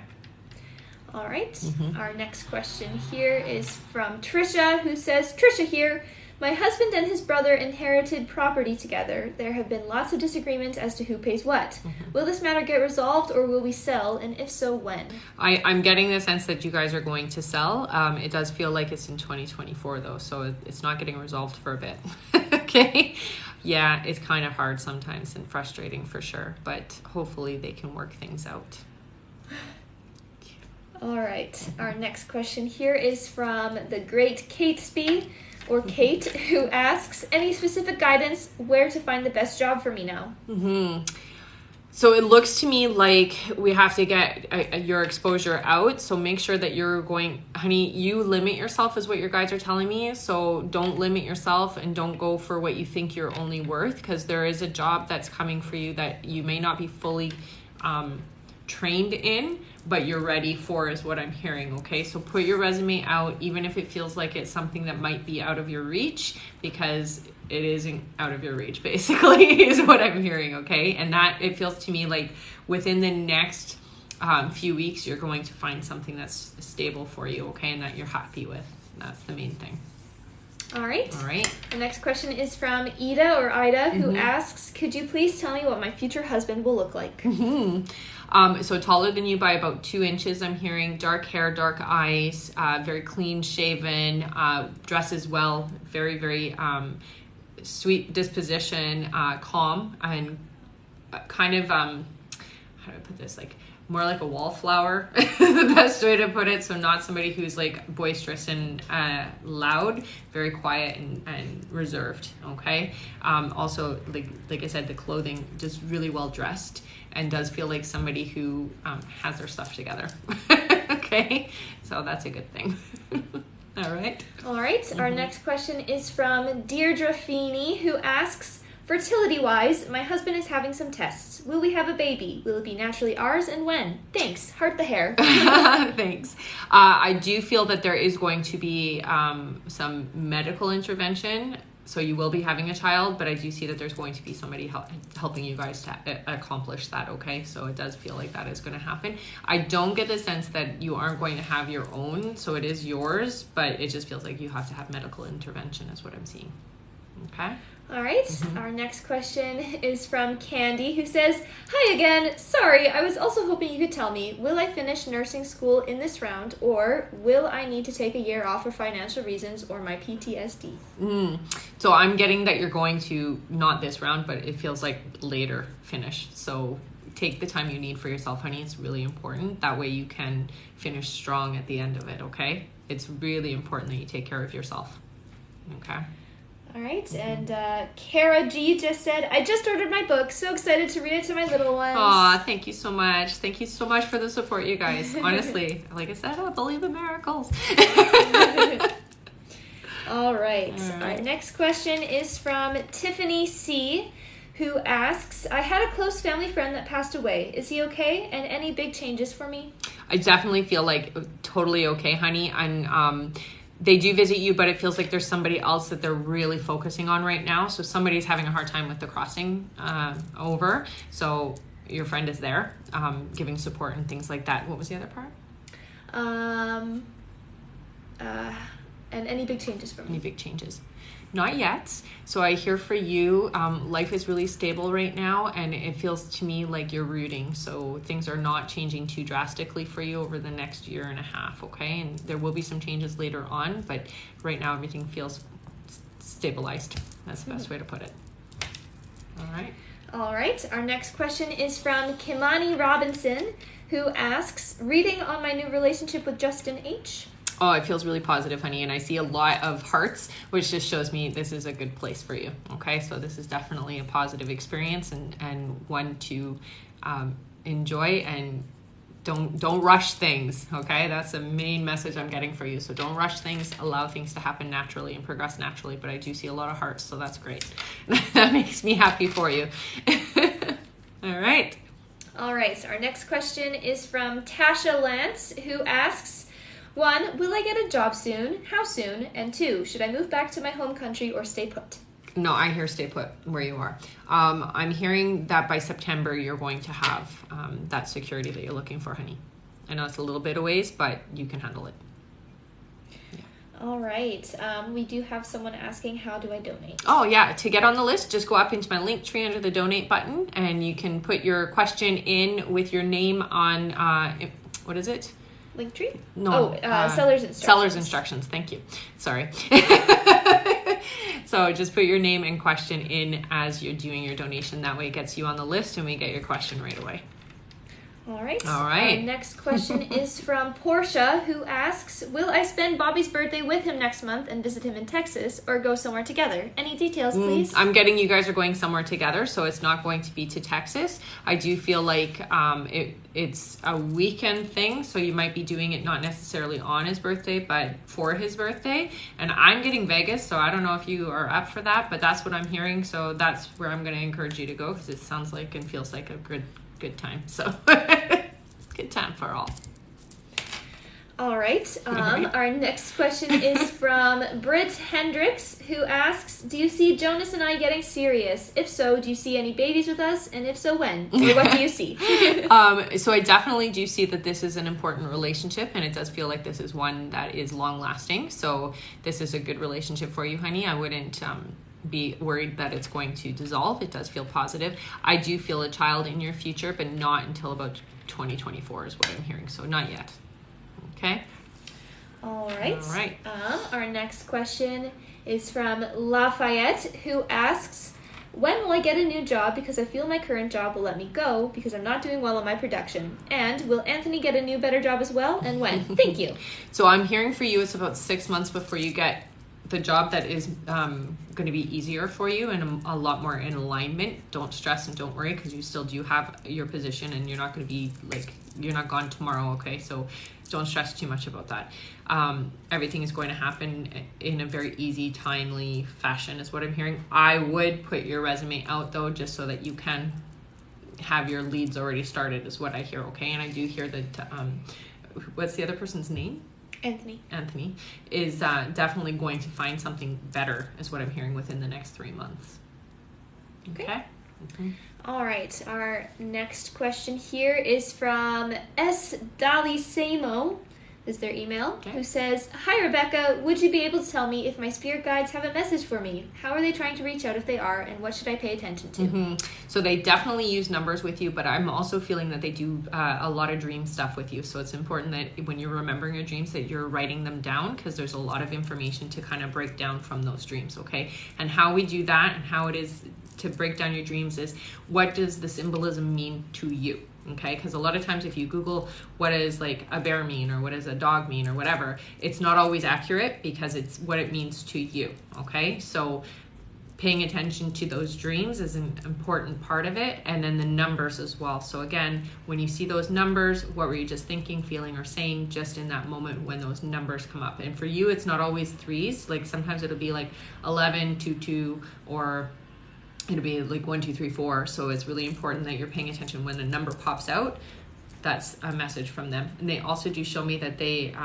All right. Our next question here is from Trisha, who says, Trisha here. My husband and his brother inherited property together. There have been lots of disagreements as to who pays what. Will this matter get resolved or will we sell? And if so, when? I'm getting the sense that you guys are going to sell. It does feel like it's in 2024 though, so it's not getting resolved for a bit. Okay. Yeah, it's kind of hard sometimes and frustrating for sure, but hopefully they can work things out. All right. Our next question here is from the great Catesby, or Kate, who asks, any specific guidance where to find the best job for me now? So it looks to me like we have to get your exposure out. So make sure that you're going, honey, you limit yourself is what your guides are telling me. So don't limit yourself and don't go for what you think you're only worth, because there is a job that's coming for you that you may not be fully trained in, but you're ready for is what I'm hearing, okay? So put your resume out, even if it feels like it's something that might be out of your reach, because it isn't out of your reach, basically, is what I'm hearing, okay? And that, it feels to me like within the next few weeks, you're going to find something that's stable for you, okay? And that you're happy with. That's the main thing. All right. All right. The next question is from Ida, who asks, could you please tell me what my future husband will look like? So taller than you by about 2 inches, I'm hearing, dark hair, dark eyes, very clean shaven, dresses well, very, very sweet disposition, calm, and kind of, how do I put this, like more like a wallflower, the best way to put it. So not somebody who's like boisterous and loud, very quiet and reserved, okay? Also, like I said, the clothing just really well dressed and does feel like somebody who has their stuff together, okay? So that's a good thing. All right. All right. Our next question is from Deirdre Feeney, who asks, fertility-wise, my husband is having some tests. Will we have a baby? Will it be naturally ours and when? Thanks. Heart the hair. Thanks. I do feel that there is going to be some medical intervention. So you will be having a child, but I do see that there's going to be somebody helping you guys to accomplish that, okay? So it does feel like that is going to happen. I don't get the sense that you aren't going to have your own, so it is yours, but it just feels like you have to have medical intervention is what I'm seeing, okay? All right, our next question is from Candy, who says, "Hi again. Sorry, I was also hoping you could tell me, will I finish nursing school in this round, or will I need to take a year off for financial reasons or my PTSD?" So I'm getting that you're going to, not this round, but it feels like later finish. So take the time you need for yourself, honey. It's really important. That way you can finish strong at the end of it, okay? It's really important that you take care of yourself, okay? All right, and Kara G just said, "I just ordered my book. So excited to read it to my little ones." Aw, thank you so much. Thank you so much for the support, you guys. Honestly, like I said, I believe in miracles. All right. Our next question is from Tiffany C, who asks, "I had a close family friend that passed away. Is he okay? And any big changes for me?" I definitely feel like totally okay, honey. And they do visit you, but it feels like there's somebody else that they're really focusing on right now. So somebody's having a hard time with the crossing over. So your friend is there, giving support and things like that. What was the other part? And any big changes for me? Any big changes? Not yet. So I hear for you, life is really stable right now, and it feels to me like you're rooting. So things are not changing too drastically for you over the next year and a half, okay? And there will be some changes later on, but right now everything feels stabilized. That's the best way to put it. All right. All right. Our next question is from Kimani Robinson, who asks, "Reading on my new relationship with Justin H." Oh, it feels really positive, honey, and I see a lot of hearts, which just shows me this is a good place for you, okay? So this is definitely a positive experience and one to enjoy, and don't rush things, okay? That's the main message I'm getting for you. So don't rush things, allow things to happen naturally and progress naturally, but I do see a lot of hearts, so that's great. That makes me happy for you. All right. All right, our next question is from Tasha Lance, who asks, "1, will I get a job soon? How soon? And 2, should I move back to my home country or stay put?" No, I hear stay put where you are. I'm hearing that by September you're going to have that security that you're looking for, honey. I know it's a little bit of ways, but you can handle it. All right. We do have someone asking, how do I donate? Oh, yeah. To get on the list, just go up into my link tree under the donate button, and you can put your question in with your name on, what is it? Linktree? No. Seller's instructions. Seller's instructions. Thank you. Sorry. So just put your name and question in as you're doing your donation. That way it gets you on the list and we get your question right away. All right. All right. Our next question is from Portia, who asks, "Will I spend Bobby's birthday with him next month and visit him in Texas, or go somewhere together? Any details, please?" I'm getting you guys are going somewhere together, so it's not going to be to Texas. I do feel like it's a weekend thing, so you might be doing it not necessarily on his birthday, but for his birthday. And I'm getting Vegas, so I don't know if you are up for that, but that's what I'm hearing. So that's where I'm going to encourage you to go, because it sounds like and feels like a good time. So good time for all. All right. Our next question is from Britt Hendricks, who asks, "Do you see Jonas and I getting serious? If so, do you see any babies with us? And if so, when? Or what do you see?" So I definitely do see that this is an important relationship, and it does feel like this is one that is long lasting. So this is a good relationship for you, honey. I wouldn't be worried that it's going to dissolve. It does feel positive. I do feel a child in your future, but not until about 2024 is what I'm hearing. So not yet. Okay. All right. All right. Our next question is from Lafayette, who asks, "When will I get a new job, because I feel my current job will let me go because I'm not doing well on my production? And will Anthony get a new, better job as well, and when? Thank you." So I'm hearing for you it's about 6 months before you get the job that is going to be easier for you and a lot more in alignment. Don't stress and don't worry, because you still do have your position and you're not going to be like, you're not gone tomorrow, okay? So don't stress too much about that. Everything is going to happen in a very easy, timely fashion is what I'm hearing. I would put your resume out though, just so that you can have your leads already started is what I hear, okay? And I do hear that, what's the other person's name? Anthony is definitely going to find something better, is what I'm hearing, within the next 3 months. Okay. All right. Our next question here is from S. Dali Samo, is their email, who says, "Hi Rebecca, would you be able to tell me if my spirit guides have a message for me? How are they trying to reach out if they are, and what should I pay attention to?" So they definitely use numbers with you, but I'm also feeling that they do a lot of dream stuff with you. So it's important that when you're remembering your dreams that you're writing them down, because there's a lot of information to kind of break down from those dreams, okay? And how we do that and how it is to break down your dreams is, what does the symbolism mean to you? Okay, because a lot of times if you Google what does like a bear mean or what does a dog mean or whatever, it's not always accurate because it's what it means to you. Okay, so paying attention to those dreams is an important part of it, and then the numbers as well. So again, when you see those numbers, what were you just thinking, feeling, or saying just in that moment when those numbers come up? And for you, it's not always threes. Like sometimes it'll be like 11, 2, 2, or it'll be like 1, 2, 3, 4. So it's really important that you're paying attention when a number pops out. That's a message from them. And they also do show me that they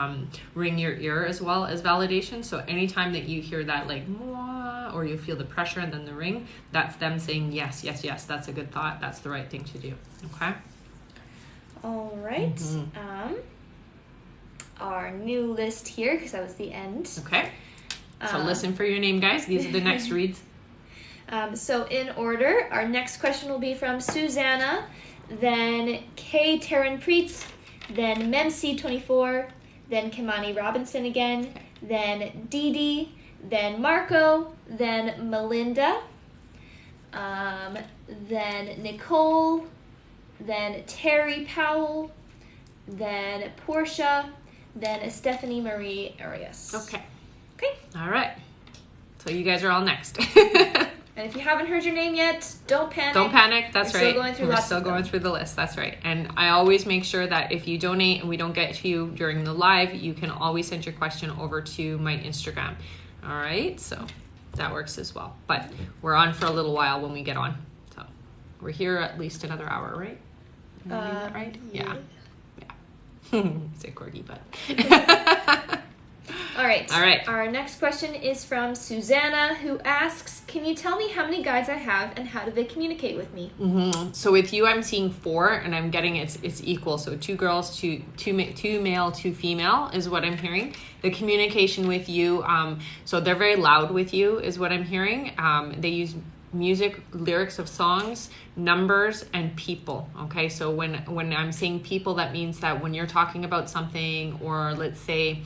ring your ear as well as validation. So anytime that you hear that like mwah, or you feel the pressure and then the ring, that's them saying yes, yes, yes, that's a good thought, that's the right thing to do. Okay. All right. Our new list here, because that was the end. Okay. So listen for your name, guys. These are the next reads. So in order, our next question will be from Susanna, then K. Taranpreet, then Memc24, then Kimani Robinson again, then Dee Dee, then Marco, then Melinda, then Nicole, then Terry Powell, then Portia, then Stephanie Marie Arias. Okay. Okay. All right. So you guys are all next. And if you haven't heard your name yet, don't panic. Don't panic. That's right. We're still going through the list. That's right. And I always make sure that if you donate and we don't get to you during the live, you can always send your question over to my Instagram. All right. So that works as well. But we're on for a little while when we get on. So we're here at least another hour, right? Right? Yeah. Say corgi, but. All right. Our next question is from Susanna, who asks, "Can you tell me how many guides I have and how do they communicate with me?" So with you, I'm seeing 4, and I'm getting it's equal. So 2 girls, two male, 2 female is what I'm hearing. The communication with you, so they're very loud with you is what I'm hearing. They use music, lyrics of songs, numbers, and people. Okay, so when I'm saying people, that means that when you're talking about something, or let's say,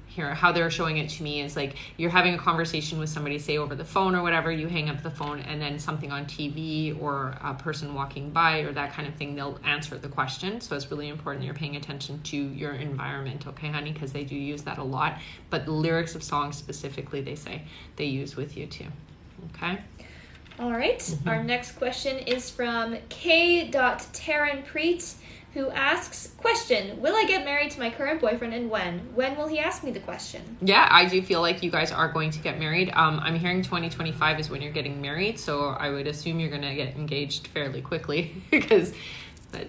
here, how they're showing it to me is like you're having a conversation with somebody, say over the phone or whatever, you hang up the phone, and then something on TV or a person walking by or that kind of thing, they'll answer the question. So it's really important you're paying attention to your environment, okay, honey, because they do use that a lot. But the lyrics of songs specifically, they say they use with you too. Okay. All right. Our next question is from K. Taranpreet, who asks, question, "Will I get married to my current boyfriend, and when? When will he ask me the question?" Yeah, I do feel like you guys are going to get married. I'm hearing 2025 is when you're getting married, so I would assume you're going to get engaged fairly quickly because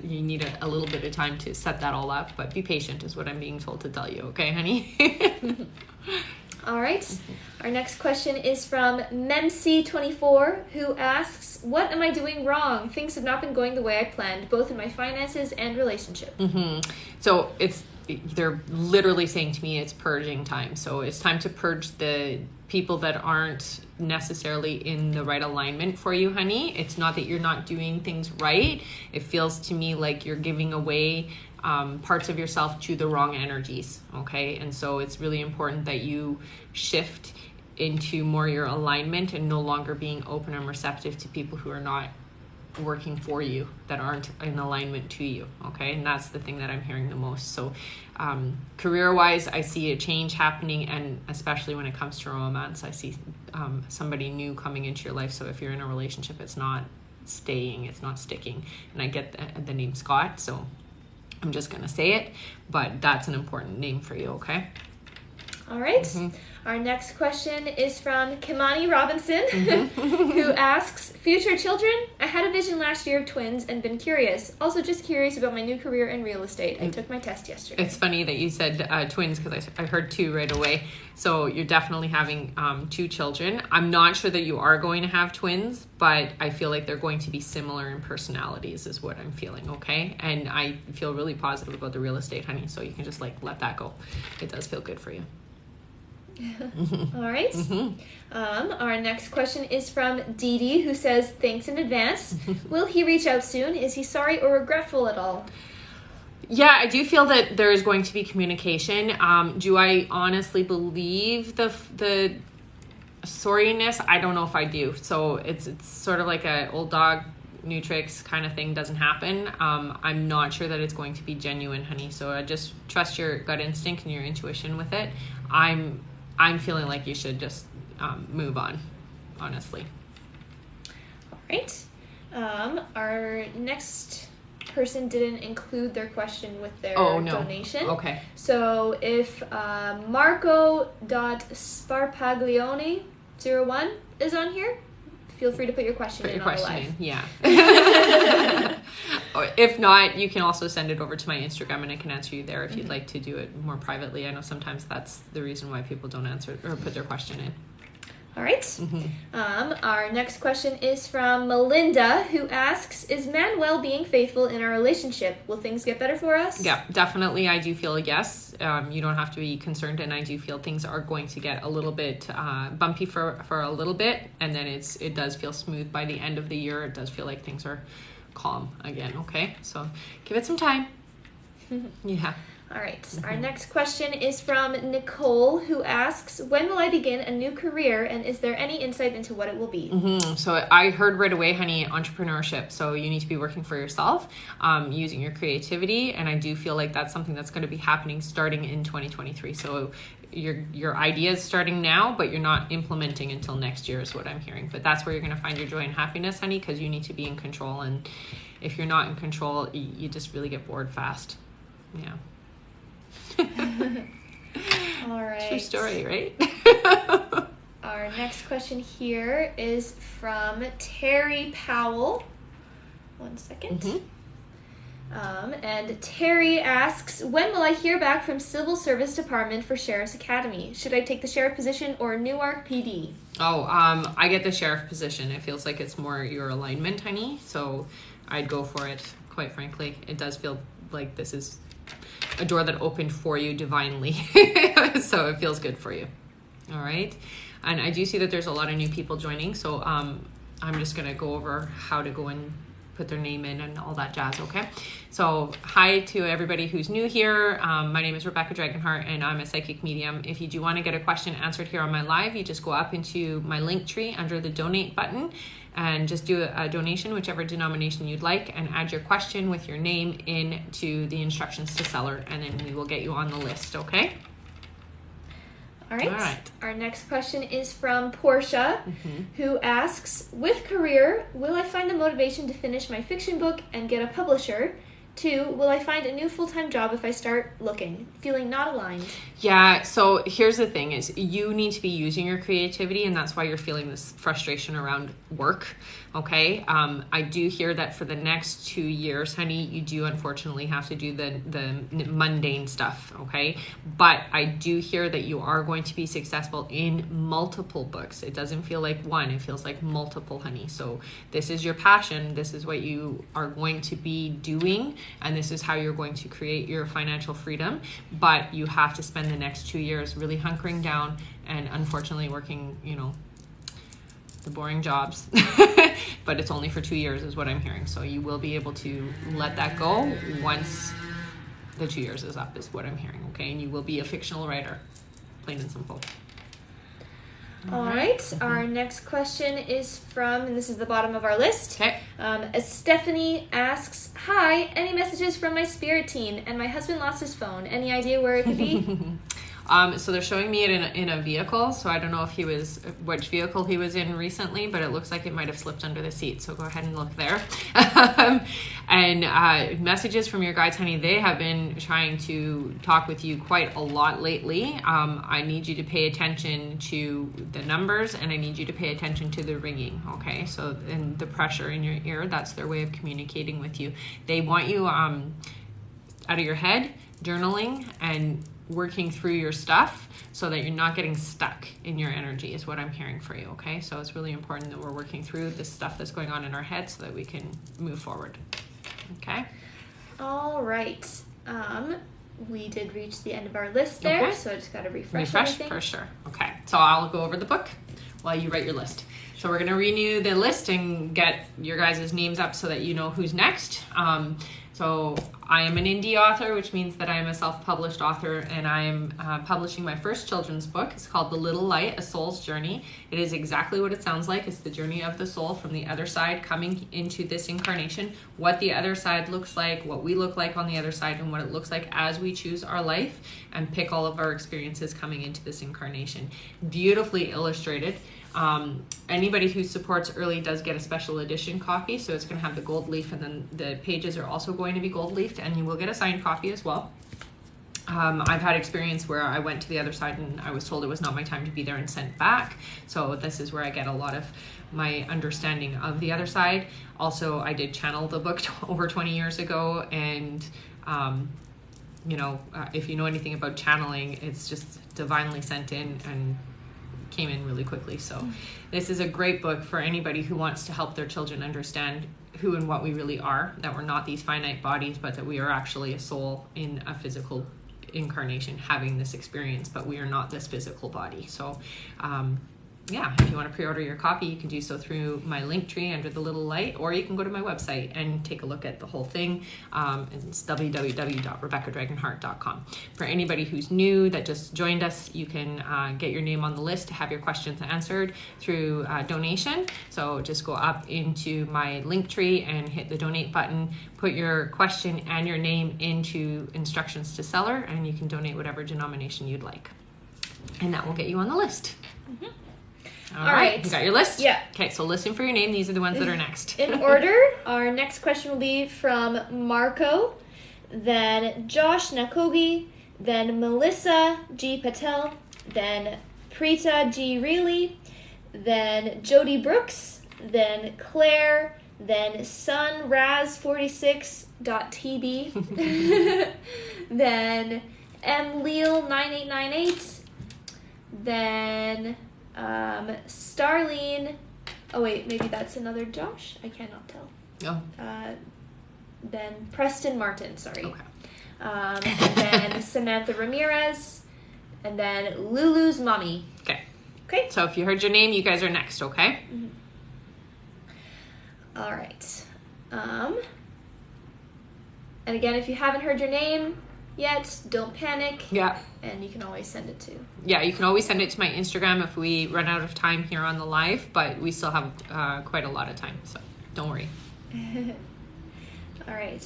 you need a little bit of time to set that all up, but be patient is what I'm being told to tell you, okay, honey? All right. Our next question is from Memc24, who asks, "What am I doing wrong? Things have not been going the way I planned, both in my finances and relationship." So they're literally saying to me it's purging time. So it's time to purge the people that aren't necessarily in the right alignment for you, honey. It's not that you're not doing things right. It feels to me like you're giving away parts of yourself to the wrong energies, okay? And so it's really important that you shift into more your alignment and no longer being open and receptive to people who are not working for you, that aren't in alignment to you, okay? And that's the thing that I'm hearing the most. So career-wise, I see a change happening, and especially when it comes to romance, I see somebody new coming into your life. So if you're in a relationship, it's not staying, it's not sticking. And I get the name Scott, so I'm just going to say it, but that's an important name for you, okay? All right. Our next question is from Kimani Robinson, who asks, future children? I had a vision last year of twins and been curious. Also just curious about my new career in real estate. I took my test yesterday. It's funny that you said twins because I heard 2 right away. So you're definitely having 2 children. I'm not sure that you are going to have twins, but I feel like they're going to be similar in personalities is what I'm feeling, okay? And I feel really positive about the real estate, honey, so you can just let that go. It does feel good for you. All right. Our next question is from Dee Dee, who says, thanks in advance. Will he reach out soon? Is he sorry or regretful at all? Yeah, I do feel that there is going to be communication. Do I honestly believe the sorriness? I don't know if I do. So it's sort of like a old dog, new tricks kind of thing doesn't happen. I'm not sure that it's going to be genuine, honey. So I just trust your gut instinct and your intuition with it. I'm feeling like you should just move on, honestly. All right. Our next person didn't include their question with their donation. Okay. So if Marco.Sparpaglione01 is on here, feel free to put your question in on the live. Yeah. Or if not, you can also send it over to my Instagram and I can answer you there if you'd like to do it more privately. I know sometimes that's the reason why people don't answer or put their question in. All right. Our next question is from Melinda, who asks, is Manuel being faithful in our relationship? Will things get better for us? Yeah, definitely. I do feel yes. You don't have to be concerned, and I do feel things are going to get a little bit bumpy for a little bit, and then it does feel smooth by the end of the year. It does feel like things are calm again, okay? So give it some time. Yeah. All right. Our next question is from Nicole, who asks, when will I begin a new career, and is there any insight into what it will be? So I heard right away, honey, entrepreneurship. So you need to be working for yourself, using your creativity, and I do feel like that's something that's going to be happening starting in 2023. So your idea is starting now, but you're not implementing until next year is what I'm hearing. But that's where you're going to find your joy and happiness, honey, because you need to be in control. And if you're not in control, you just really get bored fast. Yeah. All right. True story, right? Our next question here is from Terry Powell. 1 second. And Terry asks, when will I hear back from Civil Service Department for Sheriff's Academy? Should I take the sheriff position or Newark PD? I get the sheriff position. It feels like it's more your alignment, honey. So I'd go for it, quite frankly. It does feel like this is a door that opened for you divinely. So it feels good for you. All right. And I do see that there's a lot of new people joining. So I'm just going to go over how to go and put their name in and all that jazz, okay? So hi to everybody who's new here. My name is Rebecca Dragonheart and I'm a psychic medium. If you do want to get a question answered here on my live, you just go up into my link tree under the donate button and just do a donation, whichever denomination you'd like, and add your question with your name into the instructions to seller, and then we will get you on the list, okay? All right. Our next question is from Portia, who asks, with career, will I find the motivation to finish my fiction book and get a publisher? 2, will I find a new full-time job if I start looking? Feeling not aligned. Yeah, so here's the thing is you need to be using your creativity, and that's why you're feeling this frustration around work, okay? I do hear that for the next 2 years, honey, you do unfortunately have to do the mundane stuff, okay? But I do hear that you are going to be successful in multiple books. It doesn't feel like one, it feels like multiple, honey. So this is your passion. This is what you are going to be doing, and this is how you're going to create your financial freedom. But you have to spend the next 2 years really hunkering down and unfortunately working, the boring jobs. But it's only for 2 years is what I'm hearing. So you will be able to let that go once the 2 years is up is what I'm hearing, okay? And you will be a fictional writer, plain and simple. All right. Our next question is from, and this is the bottom of our list. Okay. Stephanie asks, hi, any messages from my spirit team? And my husband lost his phone. Any idea where it could be? So they're showing me it in a vehicle. So I don't know which vehicle he was in recently, but it looks like it might have slipped under the seat. So go ahead and look there. And messages from your guides, honey, they have been trying to talk with you quite a lot lately. I need you to pay attention to the numbers, and I need you to pay attention to the ringing. Okay. So, and the pressure in your ear, that's their way of communicating with you. They want you, out of your head, journaling and working through your stuff so that you're not getting stuck in your energy is what I'm hearing for you. Okay. So it's really important that we're working through this stuff that's going on in our head so that we can move forward. Okay. All right. We did reach the end of our list there, okay. So I just got to refresh everything. For sure. Okay. So I'll go over the book while you write your list. So we're going to renew the list and get your guys' names up so that you know who's next. So I am an indie author, which means that I am a self-published author, and I am publishing my first children's book. It's called The Little Light, A Soul's Journey. It is exactly what it sounds like. It's the journey of the soul from the other side coming into this incarnation, what the other side looks like, what we look like on the other side, and what it looks like as we choose our life and pick all of our experiences coming into this incarnation. Beautifully illustrated. Anybody who supports early does get a special edition copy, so it's going to have the gold leaf, and then the pages are also going to be gold leafed, and you will get a signed copy as well. I've had experience where I went to the other side and I was told it was not my time to be there and sent back, so this is where I get a lot of my understanding of the other side. Also, I did channel the book over 20 years ago, and if you know anything about channeling, it's just divinely sent in and came in really quickly. So this is a great book for anybody who wants to help their children understand who and what we really are, that we're not these finite bodies, but that we are actually a soul in a physical incarnation having this experience, but we are not this physical body. So if you want to pre-order your copy, you can do so through my link tree under the little light, or you can go to my website and take a look at the whole thing. It's www.rebeccadragonheart.com. For anybody who's new that just joined us, you can get your name on the list to have your questions answered through donation. So just go up into my link tree and hit the donate button, put your question and your name into instructions to seller, and you can donate whatever denomination you'd like. And that will get you on the list. Mm-hmm. All right. You got your list? Yeah. Okay, so listen for your name. These are the ones that are next. In order, our next question will be from Marco, then Josh Nakogi, then Melissa G. Patel, then Preeta G. Reilly, then Jody Brooks, then Claire, then sunraz46.tb, then mleal9898, then Starlene. Oh wait, maybe that's another Josh. I cannot tell. Oh. Then Preston Martin. Sorry. Okay. And then Samantha Ramirez, and then Lulu's mommy. Okay. Okay. So if you heard your name, you guys are next. Okay. Mm-hmm. All right. And again, if you haven't heard your name yet, don't panic. Yeah. And you can always send it to. Yeah, you can always send it to my Instagram if we run out of time here on the live, but we still have quite a lot of time, so don't worry. All right.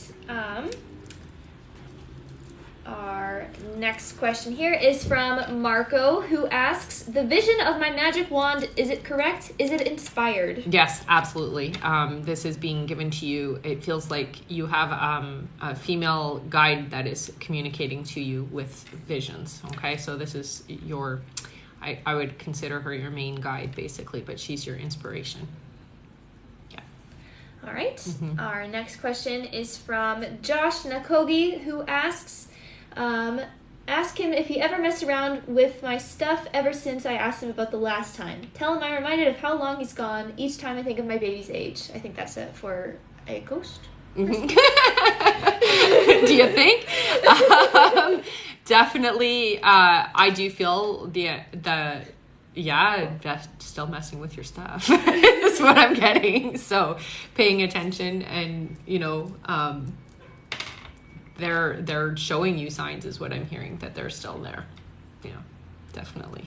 Our next question here is from Marco, who asks, the vision of my magic wand, is it correct? Is it inspired? Yes, absolutely. This is being given to you. It feels like you have a female guide that is communicating to you with visions. Okay, so this is your, I would consider her your main guide, basically, but she's your inspiration. Yeah. All right. Mm-hmm. Our next question is from Josh Nakogi, who asks, ask him if he ever messed around with my stuff ever since I asked him about the last time. Tell him I'm reminded of how long he's gone each time I think of my baby's age. I think that's it for a ghost. Mm-hmm. Do you think? Definitely, I do feel that's still messing with your stuff. That's what I'm getting. So paying attention and, they're showing you signs is what I'm hearing, that they're still there. Yeah, definitely.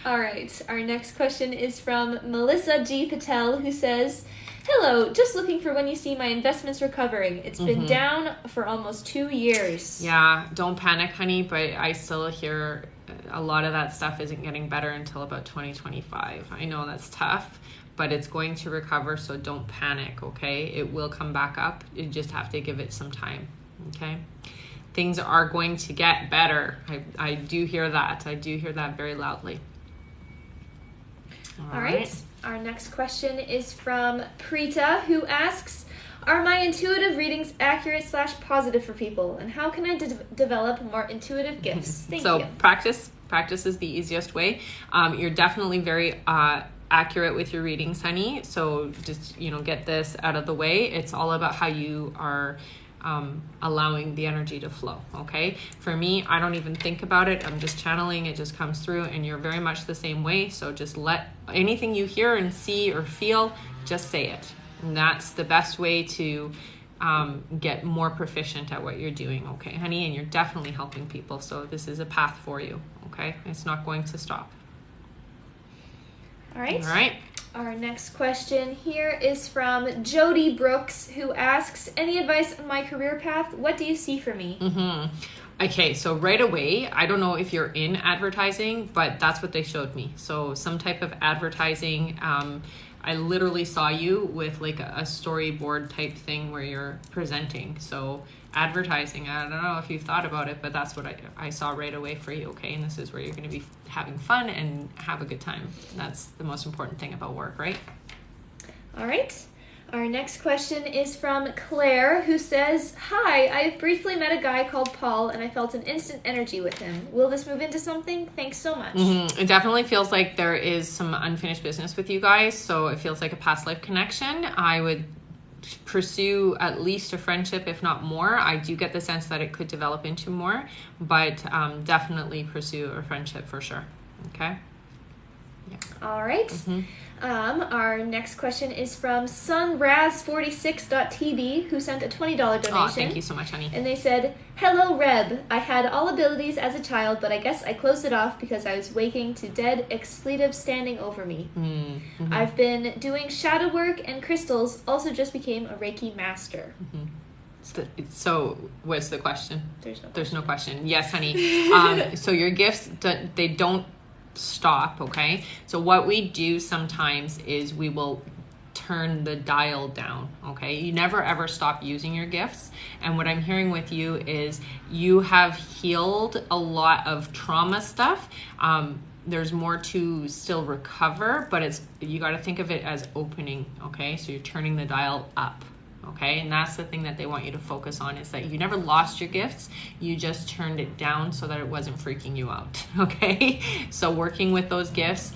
All right. Our next question is from Melissa G. Patel, who says, Hello, just looking for when you see my investments recovering. It's been down for almost 2 years. Yeah, don't panic, honey, but I still hear a lot of that stuff isn't getting better until about 2025. I know that's tough, but it's going to recover, so don't panic, okay? It will come back up. You just have to give it some time, okay? Things are going to get better. I do hear that. I do hear that very loudly. All right. Our next question is from Preeta, who asks, are my intuitive readings accurate / positive for people? And how can I develop more intuitive gifts? Thank you. Practice is the easiest way. You're definitely very accurate with your readings, honey. So just, get this out of the way. It's all about how you are allowing the energy to flow. Okay. For me, I don't even think about it. I'm just channeling. It just comes through, and you're very much the same way. So just let anything you hear and see or feel, just say it. And that's the best way to get more proficient at what you're doing. Okay, honey. And you're definitely helping people. So this is a path for you. Okay. It's not going to stop. All right. All right. Our next question here is from Jody Brooks, who asks, any advice on my career path? What do you see for me? Okay, so right away, I don't know if you're in advertising, but that's what they showed me. So some type of advertising. I literally saw you with like a storyboard type thing where you're presenting. So advertising, I don't know if you've thought about it, but that's what I saw right away for you, okay? And this is where you're going to be having fun and have a good time. That's the most important thing about work, right? All right. Our next question is from Claire, who says, hi, I have briefly met a guy called Paul, and I felt an instant energy with him. Will this move into something? Thanks so much. It definitely feels like there is some unfinished business with you guys, so it feels like a past life connection. I would pursue at least a friendship, if not more. I do get the sense that it could develop into more, but definitely pursue a friendship for sure. Okay? Yeah. All right. Our next question is from sunraz46.tv, who sent a $20 donation. Oh, thank you so much, honey. And they said, hello, Reb. I had all abilities as a child, but I guess I closed it off because I was waking to dead expletives standing over me. I've been doing shadow work and crystals, also just became a Reiki master. So what's the question? There's no question. Yes, honey. So your gifts, they don't stop, okay? So what we do sometimes is we will turn the dial down, okay? You never ever stop using your gifts. And what I'm hearing with you is you have healed a lot of trauma stuff. There's more to still recover, but you got to think of it as opening, okay? So you're turning the dial up. Okay, and that's the thing that they want you to focus on, is that you never lost your gifts, you just turned it down so that it wasn't freaking you out. Okay, so working with those gifts,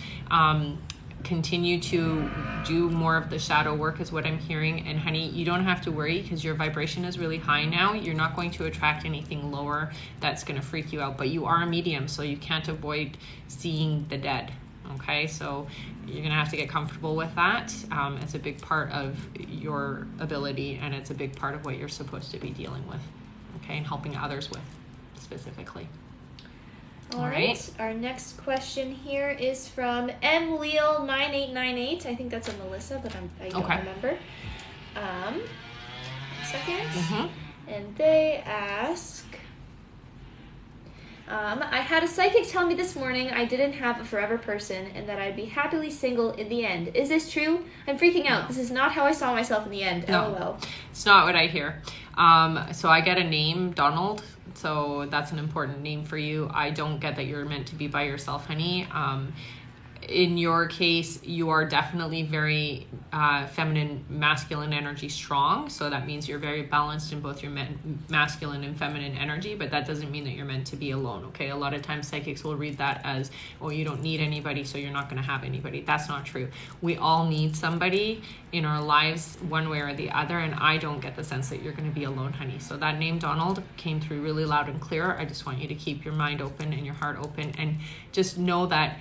continue to do more of the shadow work is what I'm hearing. And honey, you don't have to worry because your vibration is really high now. You're not going to attract anything lower that's going to freak you out, but you are a medium, so you can't avoid seeing the dead. Okay, so you're going to have to get comfortable with that. It's a big part of your ability, and it's a big part of what you're supposed to be dealing with, okay, and helping others with specifically. All right. Our next question here is from mleal9898. I think that's a Melissa, but I don't remember. A second. And they ask... I had a psychic tell me this morning I didn't have a forever person and that I'd be happily single in the end. Is this true? I'm freaking out. No. This is not how I saw myself in the end. No, LOL. It's not what I hear. So I get a name, Donald. So that's an important name for you. I don't get that you're meant to be by yourself, honey. In your case, you are definitely very feminine, masculine energy strong. So that means you're very balanced in both your masculine and feminine energy, but that doesn't mean that you're meant to be alone, okay? A lot of times psychics will read that as, oh, you don't need anybody, so you're not going to have anybody. That's not true. We all need somebody in our lives one way or the other, and I don't get the sense that you're going to be alone, honey. So that name, Donald, came through really loud and clear. I just want you to keep your mind open and your heart open, and just know that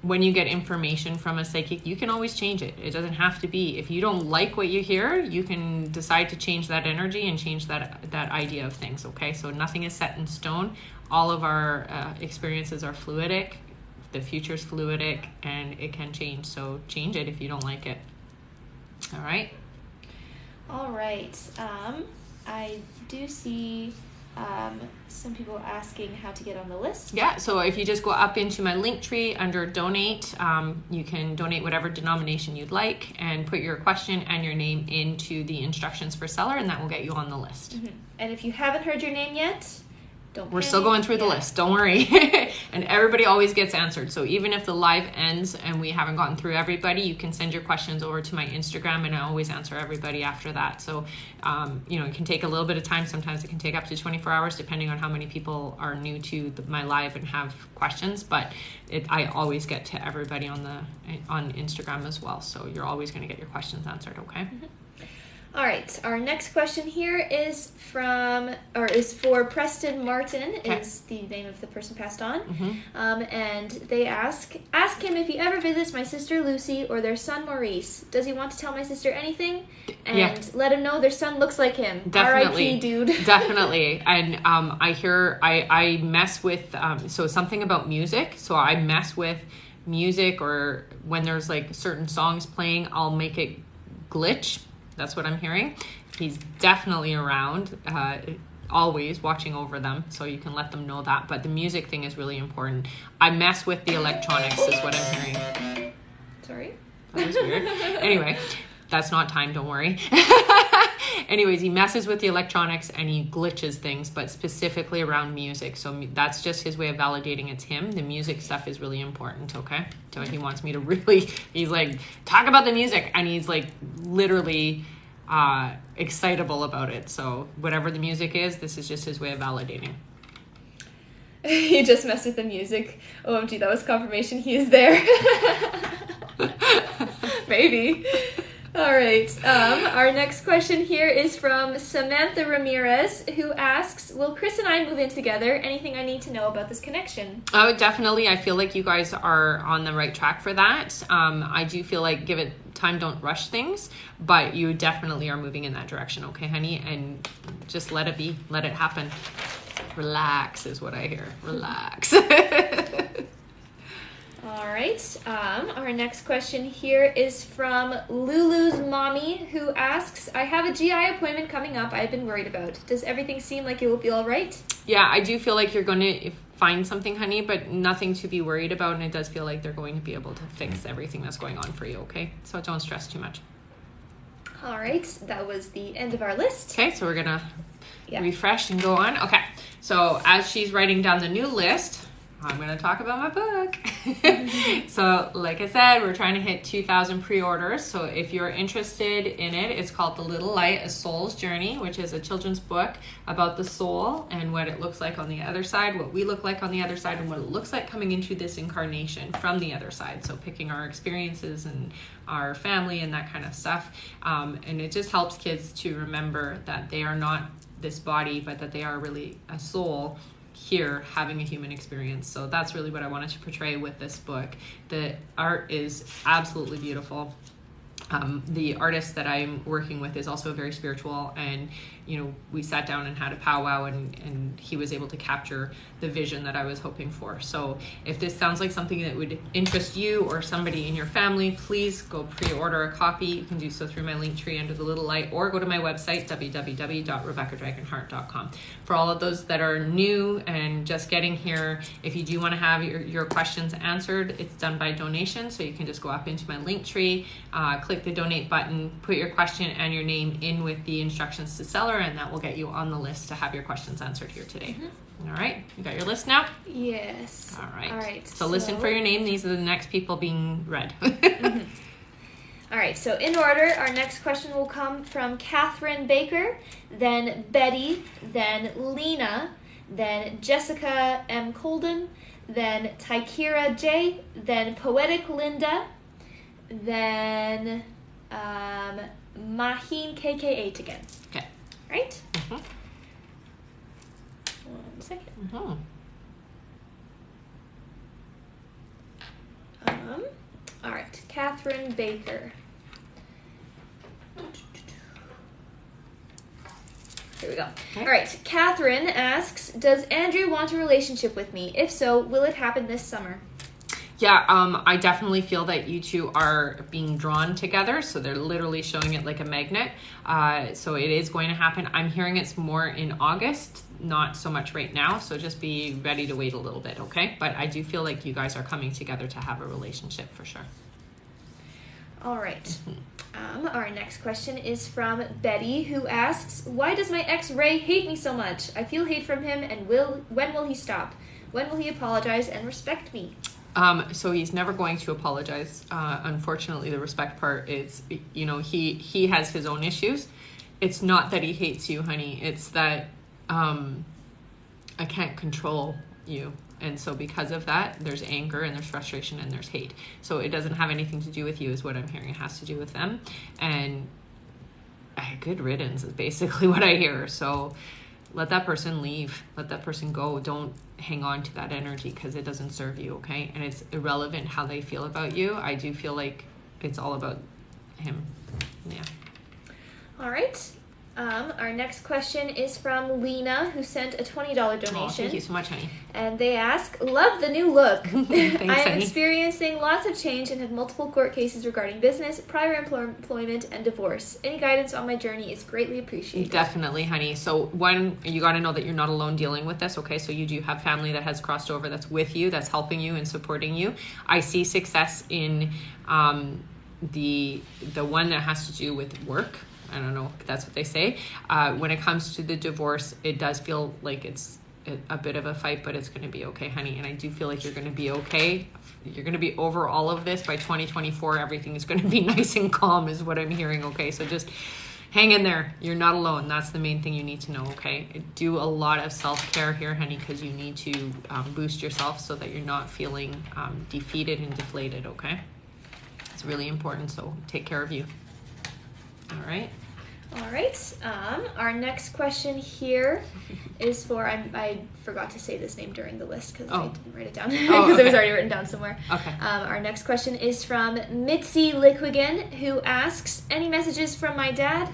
when you get information from a psychic, you can always change it. It doesn't have to be. If you don't like what you hear, you can decide to change that energy and change that idea of things, okay? So nothing is set in stone. All of our experiences are fluidic. The future's fluidic, and it can change. So change it if you don't like it. All right. All right. I do see some people asking how to get on the list. Yeah, so if you just go up into my link tree under donate, you can donate whatever denomination you'd like and put your question and your name into the instructions for seller, and that will get you on the list. Mm-hmm. And if you haven't heard your name yet, we're still going through the list, don't worry. And everybody always gets answered. So even if the live ends and we haven't gotten through everybody, you can send your questions over to my Instagram, and I always answer everybody after that. So, it can take a little bit of time. Sometimes it can take up to 24 hours, depending on how many people are new to my live and have questions. But I always get to everybody on Instagram as well. So you're always going to get your questions answered, okay? Mm-hmm. All right, our next question here is for Preston Martin, is the name of the person passed on. Mm-hmm. And they ask him if he ever visits my sister Lucy or their son Maurice. Does he want to tell my sister anything? And let him know their son looks like him. Definitely. R.I.P. dude. Definitely. And I mess with, so something about music. So I mess with music, or when there's like certain songs playing, I'll make it glitch. That's what I'm hearing. He's definitely around, always watching over them, so you can let them know that. But the music thing is really important. I mess with the electronics is what I'm hearing. Sorry? That was weird. Anyway, that's not time, don't worry. Anyways, he messes with the electronics and he glitches things, but specifically around music. So that's just his way of validating it's him. The music stuff is really important, okay? So he wants me to he's like, talk about the music. And he's like literally excitable about it. So whatever the music is, this is just his way of validating. He just messed with the music. OMG, that was confirmation he is there. Maybe. All right. Our next question here is from Samantha Ramirez, who asks, will Chris and I move in together? Anything I need to know about this connection? Oh, definitely. I feel like you guys are on the right track for that. I do feel like give it time, don't rush things, but you definitely are moving in that direction. Okay, honey? And just let it be. Let it happen. Relax is what I hear. Relax. All right. Our next question here is from Lulu's mommy, who asks, I have a GI appointment coming up I've been worried about. Does everything seem like it will be all right? Yeah, I do feel like you're going to find something, honey, but nothing to be worried about. And it does feel like they're going to be able to fix everything that's going on for you, okay? So don't stress too much. All right. That was the end of our list. Okay, so we're going to refresh and go on. Okay, so as she's writing down the new list, I'm going to talk about my book. So like I said, we're trying to hit 2,000 pre-orders. So if you're interested in it, it's called The Little Light, A Soul's Journey, which is a children's book about the soul and what it looks like on the other side, what we look like on the other side, and what it looks like coming into this incarnation from the other side. So picking our experiences and our family and that kind of stuff. And it just helps kids to remember that they are not this body, but that they are really a soul here having a human experience. So that's really what I wanted to portray with this book. The art is absolutely beautiful. The artist that I'm working with is also very spiritual, and we sat down and had a powwow, and he was able to capture the vision that I was hoping for. So if this sounds like something that would interest you or somebody in your family, please go pre-order a copy. You can do so through my link tree under The Little Light, or go to my website, www.rebeccadragonheart.com. For all of those that are new and just getting here, if you do want to have your questions answered, it's done by donation. So you can just go up into my link tree, click the donate button, put your question and your name in with the instructions to seller, and that will get you on the list to have your questions answered here today. Mm-hmm. All right, you got your list now? Yes. All right. All right. So listen for your name. These are the next people being read. Mm-hmm. All right, so in order, our next question will come from Catherine Baker, then Betty, then Lena, then Jessica M. Colden, then Tykira J., then Poetic Linda, then Maheen KK8 again. Okay. Right? Mm-hmm. 1 second. Mm-hmm. All right, Catherine Baker. Here we go. Okay. All right, Catherine asks, does Andrew want a relationship with me? If so, will it happen this summer? Yeah, I definitely feel that you two are being drawn together. So they're literally showing it like a magnet. So it is going to happen. I'm hearing it's more in August, not so much right now. So just be ready to wait a little bit, okay? But I do feel like you guys are coming together to have a relationship for sure. All right. Our next question is from Betty, who asks, why does my ex Ray hate me so much? I feel hate from him, and when will he stop? When will he apologize and respect me? So he's never going to apologize. Unfortunately, the respect part is, you know, he has his own issues. It's not that he hates you, honey. It's that I can't control you. And so because of that, there's anger and there's frustration and there's hate. So it doesn't have anything to do with you is what I'm hearing. It has to do with them. And good riddance is basically what I hear. So let that person leave. Let that person go. Don't hang on to that energy because it doesn't serve you, okay? And it's irrelevant how they feel about you. I do feel like it's all about him. Yeah. All right. Our next question is from Lena, who sent a $20 donation. Oh, thank you so much, honey. And they ask, love the new look. Thanks, I am honey. experiencing lots of change and have multiple court cases regarding business, prior employment, and divorce. Any guidance on my journey is greatly appreciated. Definitely, honey. So one, you got to know that you're not alone dealing with this, okay? So you do have family that has crossed over, that's with you, that's helping you and supporting you. I see success in the one that has to do with work. I don't know if that's what they say. When it comes to the divorce, it does feel like it's a bit of a fight, but it's going to be okay, honey. And I do feel like you're going to be okay. You're going to be over all of this by 2024. Everything is going to be nice and calm is what I'm hearing, okay? So just hang in there. You're not alone. That's the main thing you need to know, okay? Do a lot of self-care here, honey, because you need to boost yourself so that you're not feeling defeated and deflated, okay? It's really important, so take care of you. All right. All right. Our next question here is for, I forgot to say this name during the list because I didn't write it down because it was already written down somewhere. Okay. Our next question is from Mitzi Liquigan, who asks, any messages from my dad?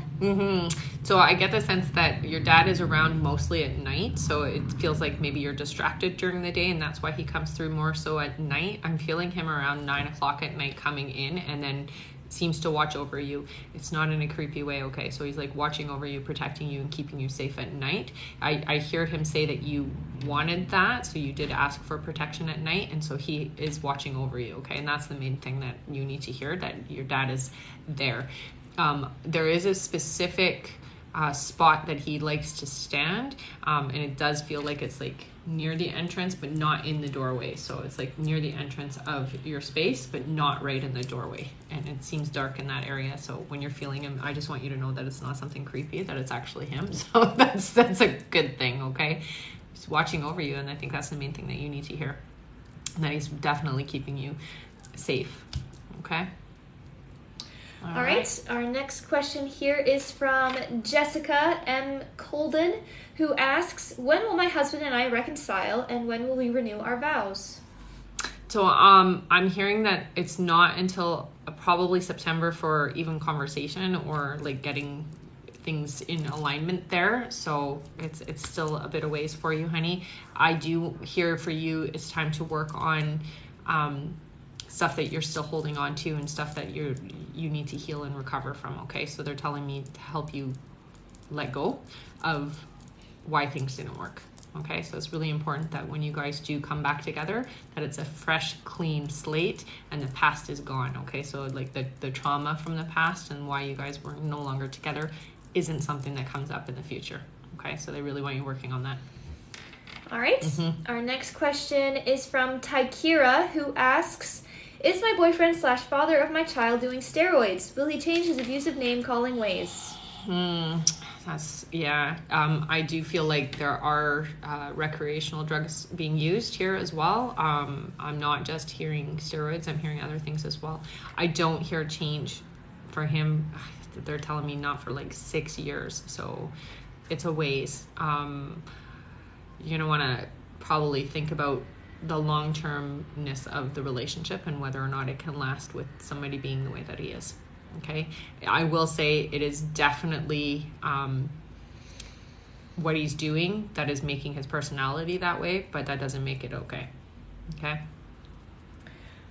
So I get the sense that your dad is around mostly at night, so it feels like maybe you're distracted during the day, and that's why he comes through more so at night. I'm feeling him around 9 o'clock at night coming in, and then seems to watch over you. It's not in a creepy way, okay? So he's like watching over you, protecting you, and keeping you safe at night. I hear him say that you wanted that, so you did ask for protection at night, and so he is watching over you, okay? And that's the main thing that you need to hear, that your dad is there. There is a specific spot that he likes to stand, and it does feel like it's like near the entrance but not in the doorway, so it's like near the entrance of your space but not right in the doorway, and it seems dark in that area. So when you're feeling him, I just want you to know that it's not something creepy, that it's actually him. So that's a good thing, okay? He's watching over you, and I think that's the main thing that you need to hear, and that he's definitely keeping you safe, okay? All right. Our next question here is from Jessica M. Colden, who asks, when will my husband and I reconcile, and when will we renew our vows? So I'm hearing that it's not until probably September for even conversation or like getting things in alignment there. So it's still a bit of ways for you, honey. I do hear for you it's time to work on stuff that you're still holding on to and stuff that you need to heal and recover from, okay? So they're telling me to help you let go of why things didn't work, okay? So it's really important that when you guys do come back together, that it's a fresh, clean slate and the past is gone, okay? So like the trauma from the past and why you guys were no longer together isn't something that comes up in the future, okay? So they really want you working on that. All right. Our next question is from Taikira, who asks, is my boyfriend / father of my child doing steroids? Will he change his abusive name-calling ways? I do feel like there are recreational drugs being used here as well. I'm not just hearing steroids, I'm hearing other things as well. I don't hear change for him. They're telling me not for like 6 years, so it's a ways. You're gonna want to probably think about the long-termness of the relationship and whether or not it can last with somebody being the way that he is. Okay, I will say it is definitely what he's doing that is making his personality that way, but that doesn't make it okay. Okay.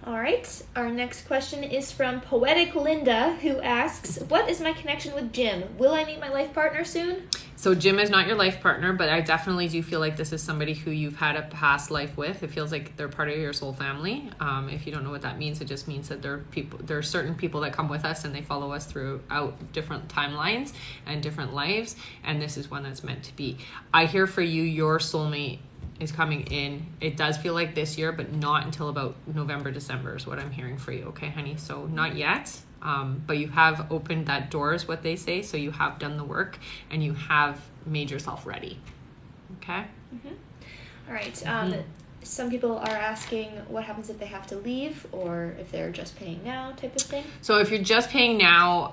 All right. Our next question is from Poetic Linda, who asks, what is my connection with Jim? Will I meet my life partner soon? So Jim is not your life partner, but I definitely do feel like this is somebody who you've had a past life with. It feels like they're part of your soul family. If you don't know what that means, it just means that there are certain people that come with us and they follow us throughout different timelines and different lives. And this is one that's meant to be. I hear for you, your soulmate is coming in. It does feel like this year, but not until about November, December is what I'm hearing for you. Okay, honey? So not yet. But you have opened that door is what they say. So you have done the work and you have made yourself ready. Okay. All right. Some people are asking what happens if they have to leave or if they're just paying now type of thing. So if you're just paying now,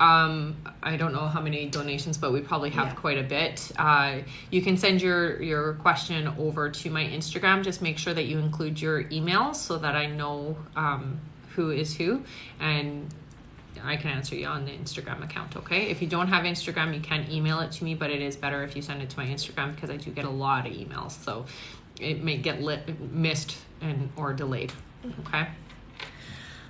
I don't know how many donations, but we probably have quite a bit. You can send your question over to my Instagram. Just make sure that you include your email so that I know who is who, and I can answer you on the Instagram account, okay? If you don't have Instagram, you can email it to me, but it is better if you send it to my Instagram because I do get a lot of emails. So it may get missed or delayed, okay?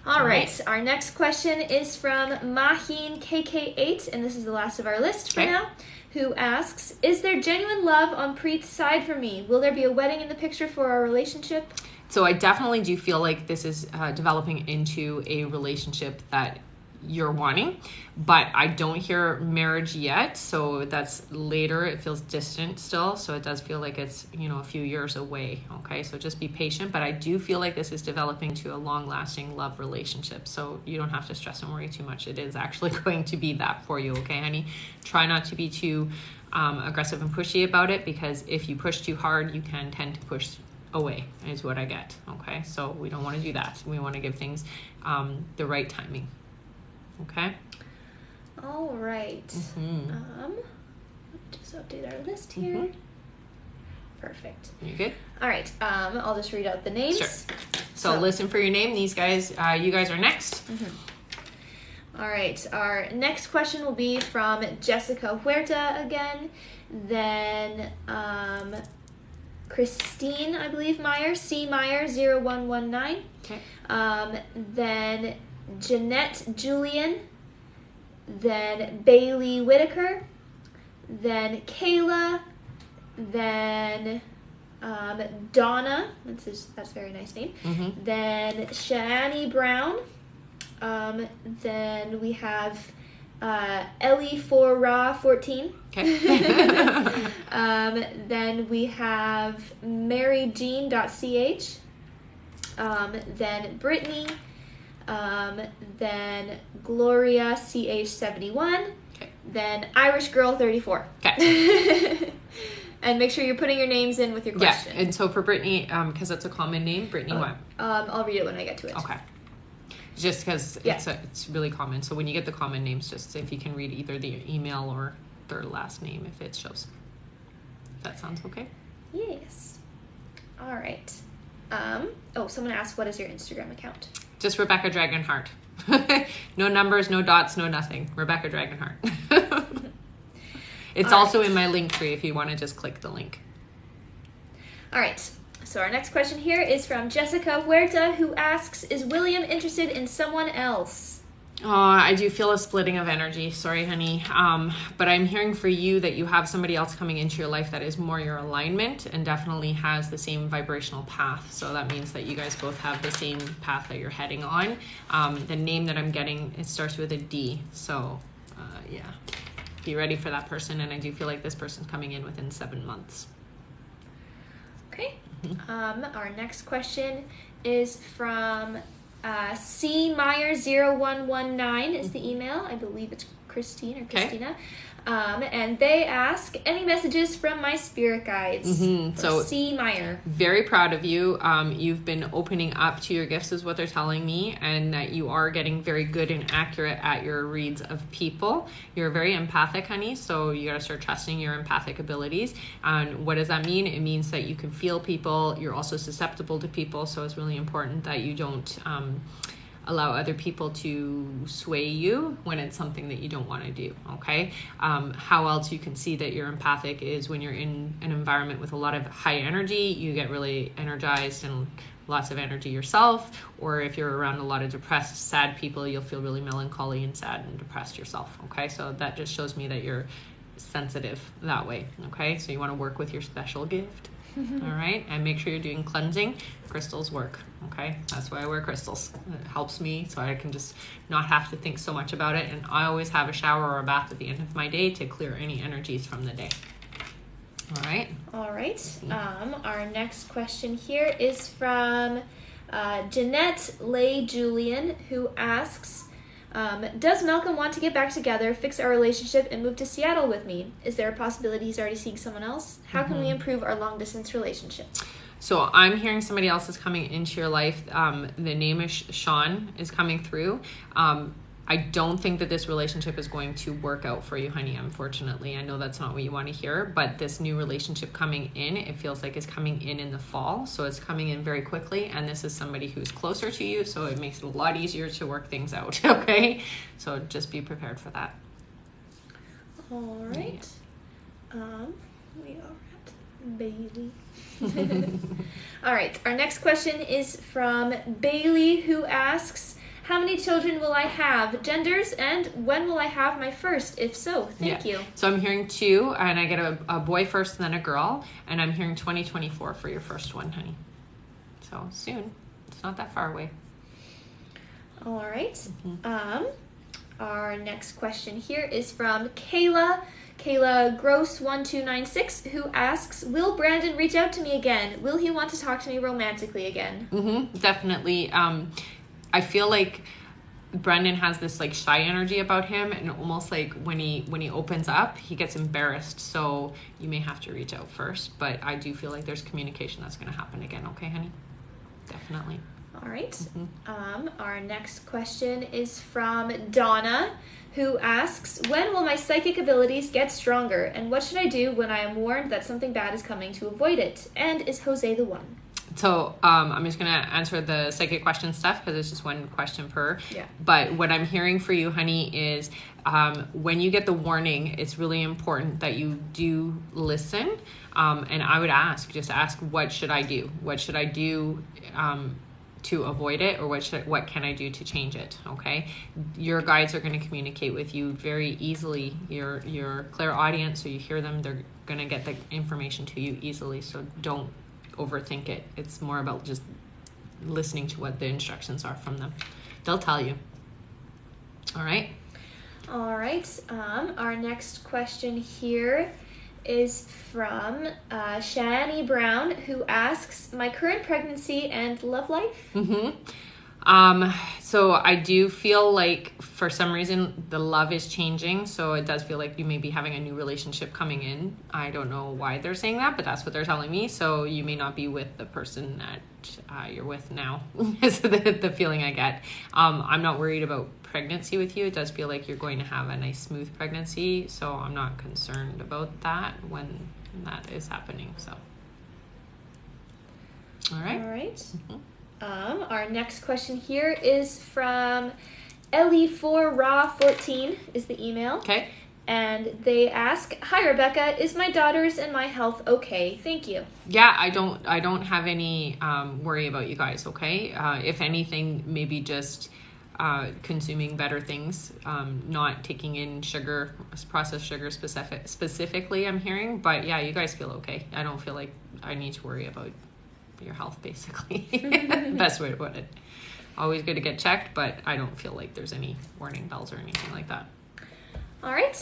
All right. Our next question is from Maheen KK8, and this is the last of our list for now, who asks, is there genuine love on Preet's side for me? Will there be a wedding in the picture for our relationship? So I definitely do feel like this is developing into a relationship that you're wanting, but I don't hear marriage yet, so that's later. It feels distant still, so it does feel like it's a few years away. Okay, so just be patient, but I do feel like this is developing to a long-lasting love relationship, so you don't have to stress and worry too much. It is actually going to be that for you. Okay, honey? Try not to be too aggressive and pushy about it, because if you push too hard, you can tend to push away, is what I get. Okay, so we don't want to do that. We want to give things the right timing. Okay. All right. Just update our list here. Perfect. You good? All right. I'll just read out the names. Sure. So listen for your name. These guys, you guys are next. All right. Our next question will be from Jessica Huerta again. Then Christine, I believe, Meyer, C. Meyer 0119. Okay. Then Jeanette Julian, then Bailey Whitaker, then Kayla, then Donna, that's a very nice name, then Shani Brown, then we have Ellie for Raw 14. Okay. Then we have maryjean.ch, then Brittany, then Gloria CH71, then Irish Girl 34. Okay. And make sure you're putting your names in with your question. Yeah, and so for Brittany, because it's a common name, Brittany what? I'll read it when I get to it. Okay. Just because it's really common. So when you get the common names, just if you can read either the email or their last name if it shows. That sounds okay? Yes. All right. Someone asked, what is your Instagram account? Just Rebecca Dragonheart. No numbers, no dots, no nothing. Rebecca Dragonheart. It's also in my link tree if you want to just click the link. All right. So our next question here is from Jessica Huerta, who asks, is William interested in someone else? I do feel a splitting of energy. Sorry, honey. But I'm hearing for you that you have somebody else coming into your life that is more your alignment and definitely has the same vibrational path. So that means that you guys both have the same path that you're heading on. The name that I'm getting, it starts with a D. So, be ready for that person. And I do feel like this person's coming in within 7 months. Okay. Our next question is from C. Meyer 0119 is the email. I believe it's Christine or Christina. And they ask, any messages from my spirit guides? So C. Meyer. Very proud of you. You've been opening up to your gifts is what they're telling me, and that you are getting very good and accurate at your reads of people. You're very empathic, honey, so you got to start trusting your empathic abilities. And what does that mean? It means that you can feel people. You're also susceptible to people, so it's really important that you don't allow other people to sway you when it's something that you don't want to do, okay? How else you can see that you're empathic is when you're in an environment with a lot of high energy, you get really energized and lots of energy yourself, or if you're around a lot of depressed, sad people, you'll feel really melancholy and sad and depressed yourself. Okay, so that just shows me that you're sensitive that way. Okay, so you want to work with your special gift. All right, and make sure you're doing cleansing. Crystals work. Okay, that's why I wear crystals. It helps me so I can just not have to think so much about it, and I always have a shower or a bath at the end of my day to clear any energies from the day. All right. All right. Our next question here is from Jeanette Leigh Julian, who asks, does Malcolm want to get back together, fix our relationship, and move to Seattle with me? Is there a possibility he's already seeing someone else? How can we improve our long-distance relationship? So I'm hearing somebody else is coming into your life. The name is Sean is coming through. I don't think that this relationship is going to work out for you, honey, unfortunately. I know that's not what you want to hear, but this new relationship coming in, it feels like is coming in the fall. So it's coming in very quickly, and this is somebody who's closer to you, so it makes it a lot easier to work things out, okay? So just be prepared for that. All right. We are at Bailey. All right. Our next question is from Bailey, who asks, how many children will I have? Genders, and when will I have my first? If so, thank you. So I'm hearing 2, and I get a boy first and then a girl, and I'm hearing 2024 for your first one, honey. So soon. It's not that far away. All right. Our next question here is from Kayla Gross1296, who asks, will Brandon reach out to me again? Will he want to talk to me romantically again? Definitely. I feel like Brendan has this like shy energy about him, and almost like when he opens up, he gets embarrassed. So you may have to reach out first, but I do feel like there's communication that's going to happen again. Okay, honey? Definitely. All right. Our next question is from Donna, who asks, when will my psychic abilities get stronger, and what should I do when I am warned that something bad is coming to avoid it? And is Jose the one? So I'm just going to answer the psychic question stuff because it's just one question per. Yeah. But what I'm hearing for you, honey, is when you get the warning, it's really important that you do listen. And I would just ask, what should I do? What should I do to avoid it, or what can I do to change it? Okay. Your guides are going to communicate with you very easily. You're clairaudient, so you hear them. They're going to get the information to you easily. So don't overthink it. It's more about just listening to what the instructions are from them. They'll tell you. All right. Our next question here is from Shani Brown, who asks, my current pregnancy and love life? So I do feel like for some reason the love is changing. So it does feel like you may be having a new relationship coming in. I don't know why they're saying that, but that's what they're telling me. So you may not be with the person that you're with now is the feeling I get. I'm not worried about pregnancy with you. It does feel like you're going to have a nice smooth pregnancy. So I'm not concerned about that when that is happening. So. All right. Our next question here is from Ellie4Raw14 is the email. Okay. And they ask, hi Rebecca, is my daughter's and my health okay? Thank you. Yeah, I don't have any worry about you guys, okay? If anything, maybe just consuming better things, not taking in sugar, processed sugar specifically, I'm hearing. But yeah, you guys feel okay. I don't feel like I need to worry about your health, basically. Best way to put it. Always good to get checked, but I don't feel like there's any warning bells or anything like that. All right.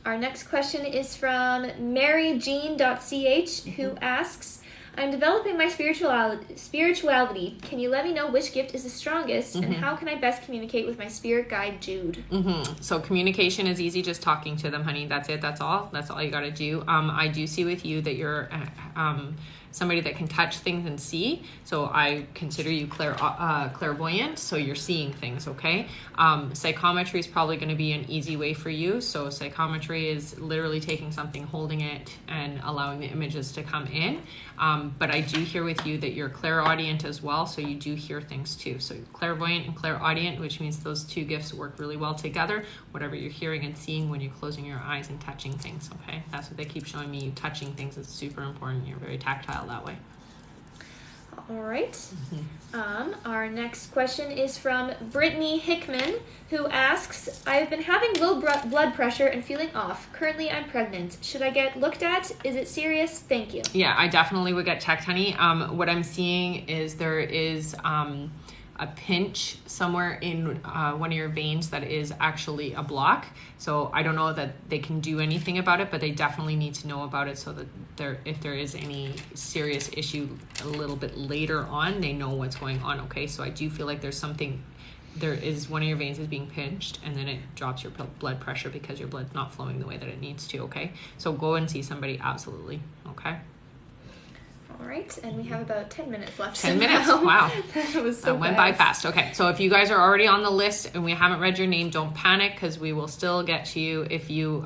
Our next question is from maryjean.ch, who asks, I'm developing my spirituality. Can you let me know which gift is the strongest, and how can I best communicate with my spirit guide, Jude? So communication is easy, just talking to them, honey. That's it. That's all you got to do. I do see with you that you're somebody that can touch things and see. So I consider you clairvoyant. So you're seeing things, okay? Psychometry is probably going to be an easy way for you. So psychometry is literally taking something, holding it, and allowing the images to come in. But I do hear with you that you're clairaudient as well. So you do hear things too. So clairvoyant and clairaudient, which means those two gifts work really well together. Whatever you're hearing and seeing when you're closing your eyes and touching things, okay? That's what they keep showing me. You touching things is super important. You're very tactile that way. All right. Our next question is from Brittany Hickman, who asks, I've been having low blood pressure and feeling off. Currently, I'm pregnant. Should I get looked at? Is it serious? Thank you. Yeah, I definitely would get checked, honey. What I'm seeing is there is a pinch somewhere in one of your veins that is actually a block. So I don't know that they can do anything about it, but they definitely need to know about it so that if there is any serious issue a little bit later on, they know what's going on, okay? So I do feel like there is one of your veins is being pinched, and then it drops your blood pressure because your blood's not flowing the way that it needs to, okay? So go and see somebody, absolutely, okay? All right, and we have about 10 minutes left. 10 minutes, wow. That went by fast. Okay, so if you guys are already on the list and we haven't read your name, don't panic, because we will still get to you. If you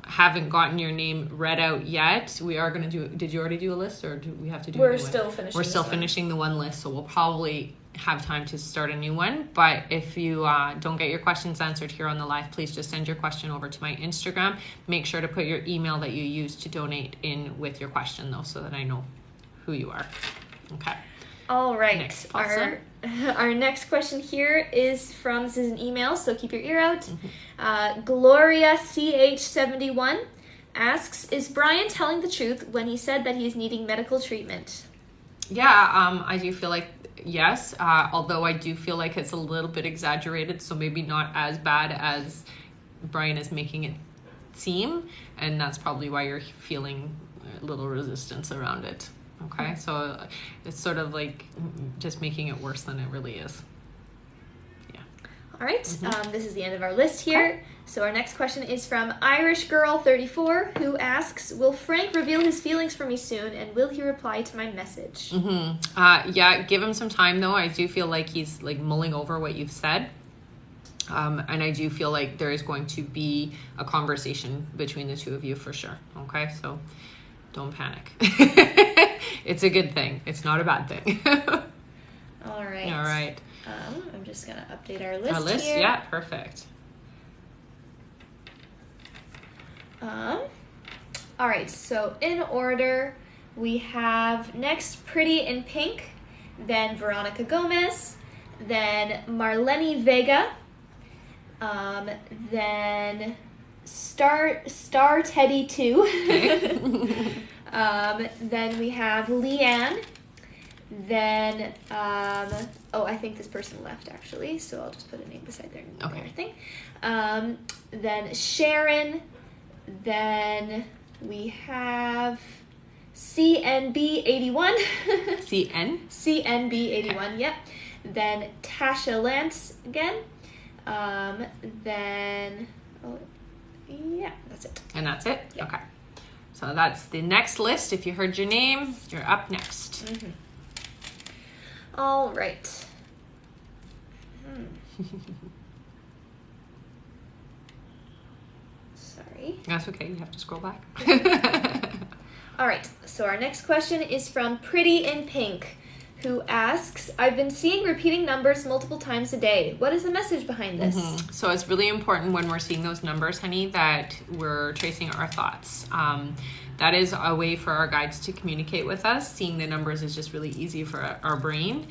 haven't gotten your name read out yet, we are going to do, did you already do a list, or do we have to do We're still finishing We're still finishing the one list, so we'll probably have time to start a new one. But if you don't get your questions answered here on the live, please just send your question over to my Instagram. Make sure to put your email that you use to donate in with your question, though, so that I know who you are. Okay. All right. Our next question here is from, this is an email, so keep your ear out. Gloria CH71 asks, is Brian telling the truth when he said that he's needing medical treatment? Yeah, I do feel like yes, although I do feel like it's a little bit exaggerated, so maybe not as bad as Brian is making it seem, and that's probably why you're feeling a little resistance around it. Okay, so it's sort of like just making it worse than it really is. Yeah. All right, this is the end of our list here. Okay. So our next question is from Irish Girl 34, who asks, will Frank reveal his feelings for me soon, and will he reply to my message? Yeah, give him some time, though. I do feel like he's like mulling over what you've said. And I do feel like there is going to be a conversation between the two of you for sure. Okay, so don't panic. It's a good thing. It's not a bad thing. All right. All right. I'm just going to update our list. Our list, here. Yeah, perfect. All right, so in order, we have next Pretty in Pink, then Veronica Gomez, then Marlene Vega, then Star Teddy 2. Okay. Then we have Leanne. Then, I think this person left actually, so I'll just put a name beside their thing. Then Sharon. Then we have CNB81. CNB81, okay. Yep. Then Tasha Lance again. Then, that's it. And that's it? Yep. Okay. So that's the next list. If you heard your name, you're up next. All right. Sorry. That's okay. You have to scroll back. All right. So our next question is from Pretty in Pink, who asks, I've been seeing repeating numbers multiple times a day. What is the message behind this? So it's really important when we're seeing those numbers, honey, that we're tracing our thoughts. That is a way for our guides to communicate with us. Seeing the numbers is just really easy for our brain.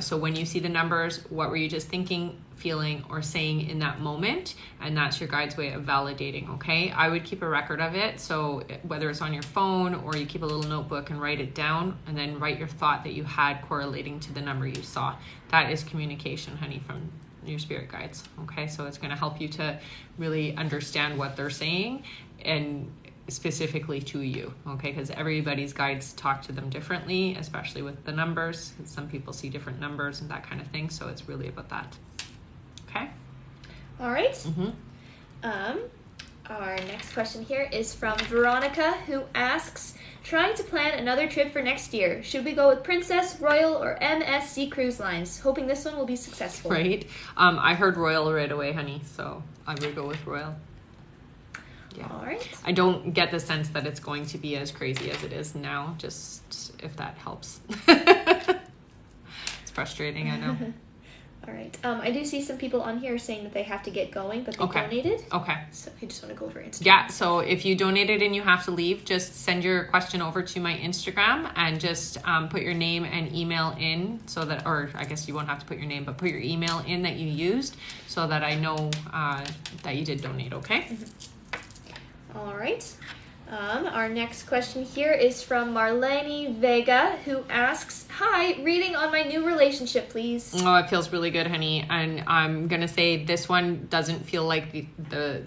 So when you see the numbers, what were you just thinking, feeling, or saying in that moment? And that's your guide's way of validating, okay? I would keep a record of it. So whether it's on your phone or you keep a little notebook and write it down, and then write your thought that you had correlating to the number you saw. That is communication, honey, from your spirit guides, okay? So it's gonna help you to really understand what they're saying, and specifically to you, okay? Because everybody's guides talk to them differently, especially with the numbers. Some people see different numbers and that kind of thing, so it's really about that. Okay? All right. Our next question here is from Veronica, who asks, trying to plan another trip for next year. Should we go with Princess, Royal, or MSC Cruise Lines? Hoping this one will be successful. Right. I heard Royal right away, honey, so I would go with Royal. Yeah. All right. I don't get the sense that it's going to be as crazy as it is now, just if that helps. It's frustrating, I know. All right. I do see some people on here saying that they have to get going, but they donated. Okay. So if you just want to go over Instagram. Yeah, so if you donated and you have to leave, just send your question over to my Instagram and just put your name and email in so that, or I guess you won't have to put your name, but put your email in that you used so that I know that you did donate, okay? Mm-hmm. All right. Our next question here is from Marlene Vega, who asks, "Hi, reading on my new relationship, please." Oh, it feels really good, honey. And I'm going to say this one doesn't feel like the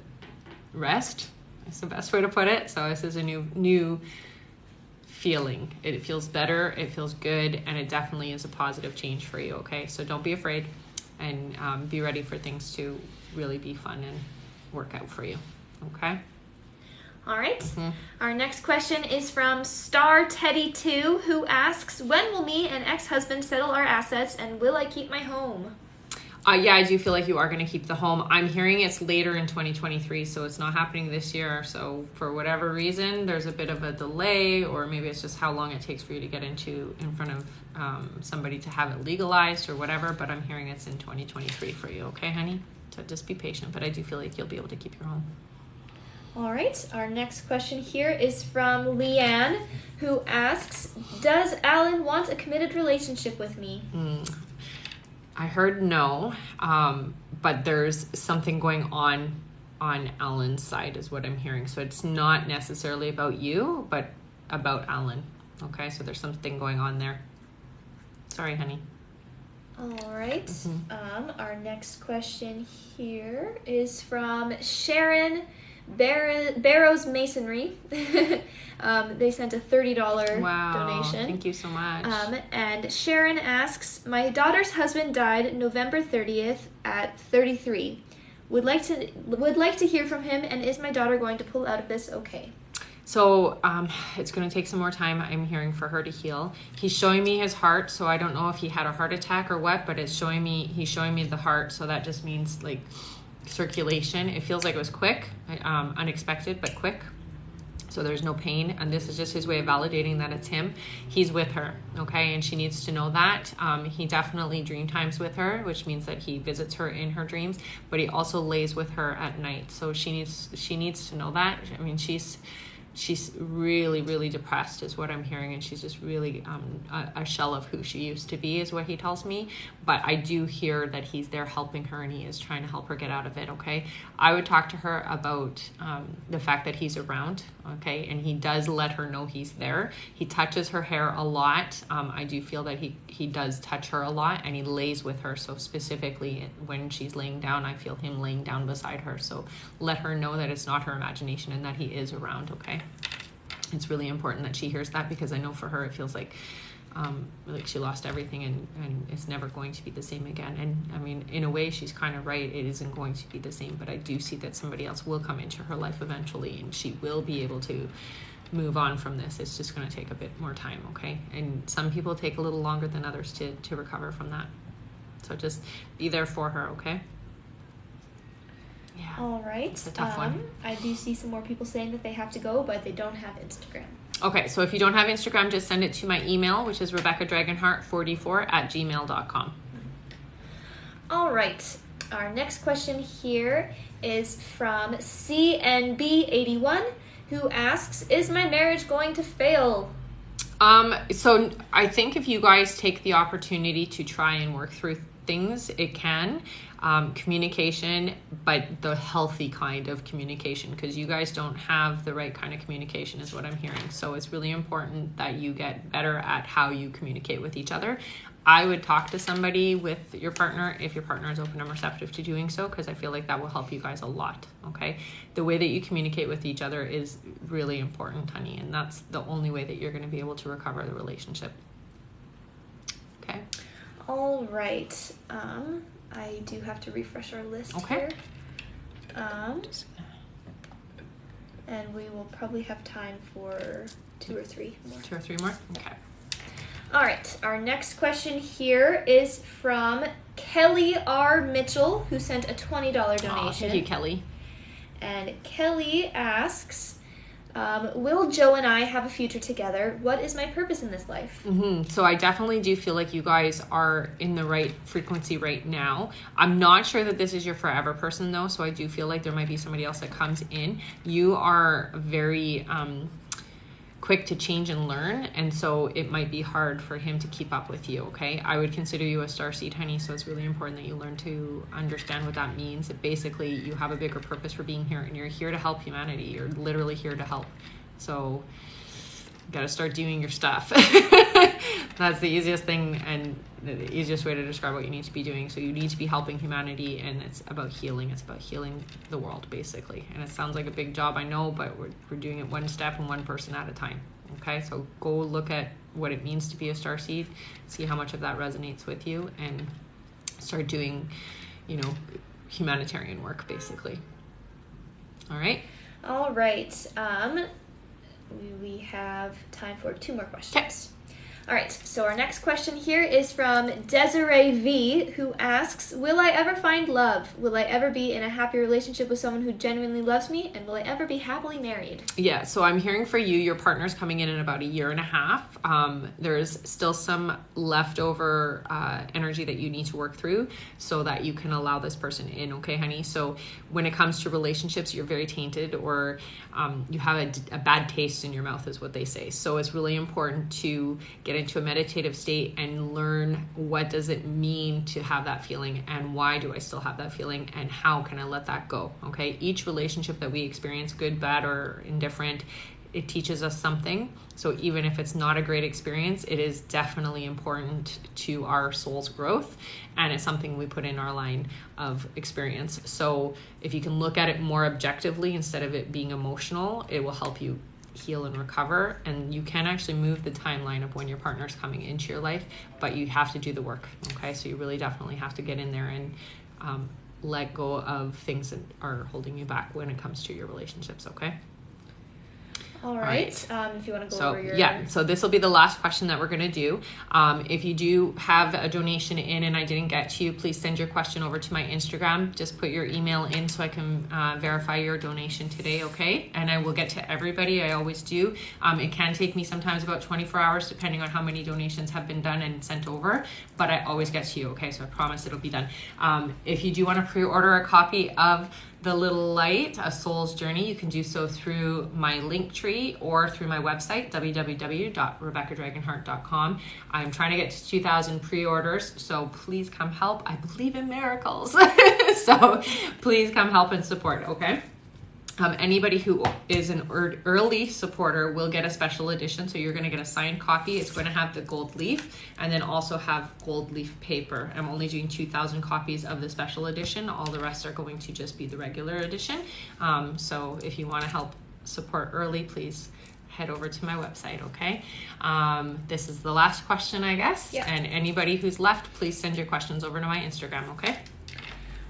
rest. That's the best way to put it. So this is a new feeling. It feels better, it feels good, and it definitely is a positive change for you, okay? So don't be afraid and be ready for things to really be fun and work out for you, okay? All right. Mm-hmm. Our next question is from Star Teddy 2, who asks, "When will me and ex-husband settle our assets, and will I keep my home?" Yeah, I do feel like you are going to keep the home. I'm hearing it's later in 2023, so it's not happening this year. So for whatever reason, there's a bit of a delay, or maybe it's just how long it takes for you to get in front of somebody to have it legalized or whatever. But I'm hearing it's in 2023 for you. Okay, honey? So just be patient. But I do feel like you'll be able to keep your home. All right, our next question here is from Leanne, who asks, "Does Alan want a committed relationship with me?" I heard no, but there's something going on Alan's side is what I'm hearing. So it's not necessarily about you, but about Alan. Okay, so there's something going on there. Sorry, honey. All right. Mm-hmm. Our next question here is from Sharon Barrows Masonry. They sent a $30 donation. Thank you so much. And Sharon asks, "My daughter's husband died November 30th at 33. Would like to hear from him, and is my daughter going to pull out of this okay?" So it's going to take some more time, I'm hearing, for her to heal. He's showing me his heart, so I don't know if he had a heart attack or what, but he's showing me the heart, so that just means like circulation. It feels like it was quick, unexpected, but quick. So there's no pain, and this is just his way of validating that it's him. He's with her, okay, and she needs to know that. He definitely dream times with her, which means that he visits her in her dreams, but he also lays with her at night. So she needs to know that. I mean, she's really, really depressed is what I'm hearing, and she's just really a shell of who she used to be is what he tells me. But I do hear that he's there helping her, and he is trying to help her get out of it, okay? I would talk to her about the fact that he's around, okay? And he does let her know he's there. He touches her hair a lot. I do feel that he does touch her a lot, and he lays with her. So specifically when she's laying down, I feel him laying down beside her. So let her know that it's not her imagination and that he is around, okay? It's really important that she hears that, because I know for her it feels like she lost everything, and it's never going to be the same again. And I mean, in a way, she's kind of right. It isn't going to be the same, but I do see that somebody else will come into her life eventually, and she will be able to move on from this. It's just going to take a bit more time, okay? And some people take a little longer than others to recover from that. So just be there for her, okay? Yeah. All right. It's a tough one. I do see some more people saying that they have to go, but they don't have Instagram. Okay, so if you don't have Instagram, just send it to my email, which is RebeccaDragonheart44@gmail.com. All right. Our next question here is from CNB81, who asks, "Is my marriage going to fail?" So I think if you guys take the opportunity to try and work through things, it can. Communication, but the healthy kind of communication, because you guys don't have the right kind of communication is what I'm hearing. So it's really important that you get better at how you communicate with each other. I would talk to somebody with your partner if your partner is open and receptive to doing so, because I feel like that will help you guys a lot, okay? The way that you communicate with each other is really important, honey, and that's the only way that you're going to be able to recover the relationship. Okay? All right. I do have to refresh our list here. And we will probably have time for two or three more. Two or three more? Okay. All right. Our next question here is from Kelly R. Mitchell, who sent a $20 donation. Thank you, Kelly. And Kelly asks, Will Joe and I have a future together? What is my purpose in this life? So I definitely do feel like you guys are in the right frequency right now. I'm not sure that this is your forever person though, so I do feel like there might be somebody else that comes in. You are very quick to change and learn, and so it might be hard for him to keep up with you. Okay, I would consider you a starseed, honey, so it's really important that you learn to understand what that means. That basically you have a bigger purpose for being here, and you're here to help humanity. You're literally here to help, so you got to start doing your stuff. That's the easiest thing and the easiest way to describe what you need to be doing. So you need to be helping humanity, and it's about healing. It's about healing the world, basically. And it sounds like a big job, I know, but we're doing it one step and one person at a time. Okay, so go look at what it means to be a starseed, see how much of that resonates with you, and start doing, humanitarian work, basically. All right. All right. We have time for 2 more questions. All right, so our next question here is from Desiree V, who asks, will I ever find love? Will I ever be in a happy relationship with someone who genuinely loves me? And will I ever be happily married? Yeah, so I'm hearing for you, your partner's coming in about 1.5 years. There's still some leftover energy that you need to work through so that you can allow this person in, okay, honey? So when it comes to relationships, you're very tainted, or you have a bad taste in your mouth is what they say. So it's really important to get into a meditative state and learn what does it mean to have that feeling, and why do I still have that feeling, and how can I let that go. Okay, each relationship that we experience, good, bad, or indifferent, it teaches us something. So even if it's not a great experience, it is definitely important to our soul's growth, and it's something we put in our line of experience. So if you can look at it more objectively instead of it being emotional, it will help you heal and recover. And you can actually move the timeline of when your partner's coming into your life, but you have to do the work. Okay, so you really definitely have to get in there and let go of things that are holding you back when it comes to your relationships. Okay. All right. If you want to go over your... Yeah, so this will be the last question that we're going to do. If you do have a donation in and I didn't get to you, please send your question over to my Instagram. Just put your email in so I can verify your donation today, okay? And I will get to everybody. I always do. It can take me sometimes about 24 hours depending on how many donations have been done and sent over, but I always get to you, okay? So I promise it'll be done. If you do want to pre-order a copy of The Little Light, A Soul's Journey, you can do so through my link tree or through my website, www.rebeccadragonheart.com. I'm trying to get to 2,000 pre-orders, so please come help. I believe in miracles. So please come help and support, okay? Anybody who is an early supporter will get a special edition. So you're going to get a signed copy. It's going to have the gold leaf and then also have gold leaf paper. I'm only doing 2,000 copies of the special edition. All the rest are going to just be the regular edition. So if you want to help support early, please head over to my website, okay? This is the last question, I guess. Yeah. And anybody who's left, please send your questions over to my Instagram, okay?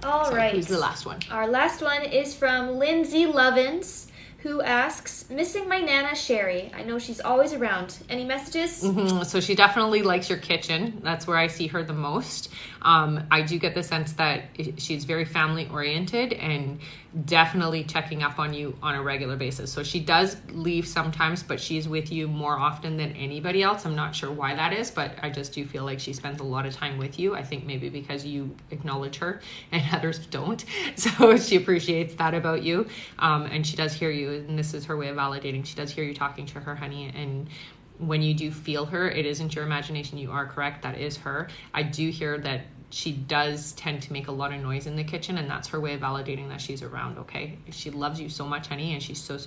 All right. Who's the last one? Our last one is from Lindsay Lovins, who asks, missing my Nana Sherry. I know she's always around. Any messages? Mm-hmm. So she definitely likes your kitchen. That's where I see her the most. I do get the sense that she's very family oriented and definitely checking up on you on a regular basis. So she does leave sometimes, but she's with you more often than anybody else. I'm not sure why that is, but I just do feel like she spends a lot of time with you. I think maybe because you acknowledge her and others don't. So she appreciates that about you. And she does hear you, and this is her way of validating. She does hear you talking to her, honey, and when you do feel her, it isn't your imagination. You are correct. That is her. I do hear that she does tend to make a lot of noise in the kitchen, and that's her way of validating that she's around, okay? She loves you so much, honey, and she's so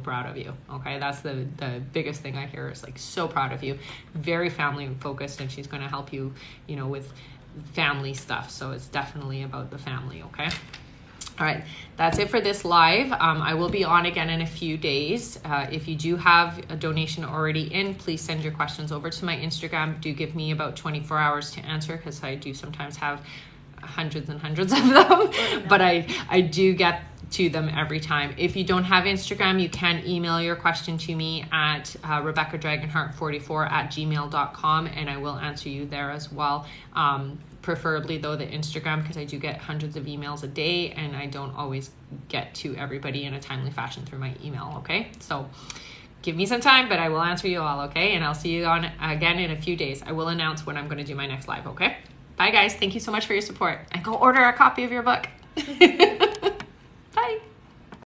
proud of you, okay? That's the biggest thing I hear is like so proud of you. Very family focused, and she's going to help you, with family stuff. So it's definitely about the family, okay? All right, that's it for this live. I will be on again in a few days. If you do have a donation already in, please send your questions over to my Instagram. Do give me about 24 hours to answer because I do sometimes have hundreds and hundreds of them, but I do get to them every time. If you don't have Instagram, you can email your question to me at rebeccadragonheart44@gmail.com, and I will answer you there as well. preferably though the Instagram, because I do get hundreds of emails a day and I don't always get to everybody in a timely fashion through my email. Okay, so give me some time, but I will answer you all. Okay, and I'll see you on again in a few days. I will announce when I'm going to do my next live. Okay, bye guys, thank you so much for your support, and go order a copy of your book.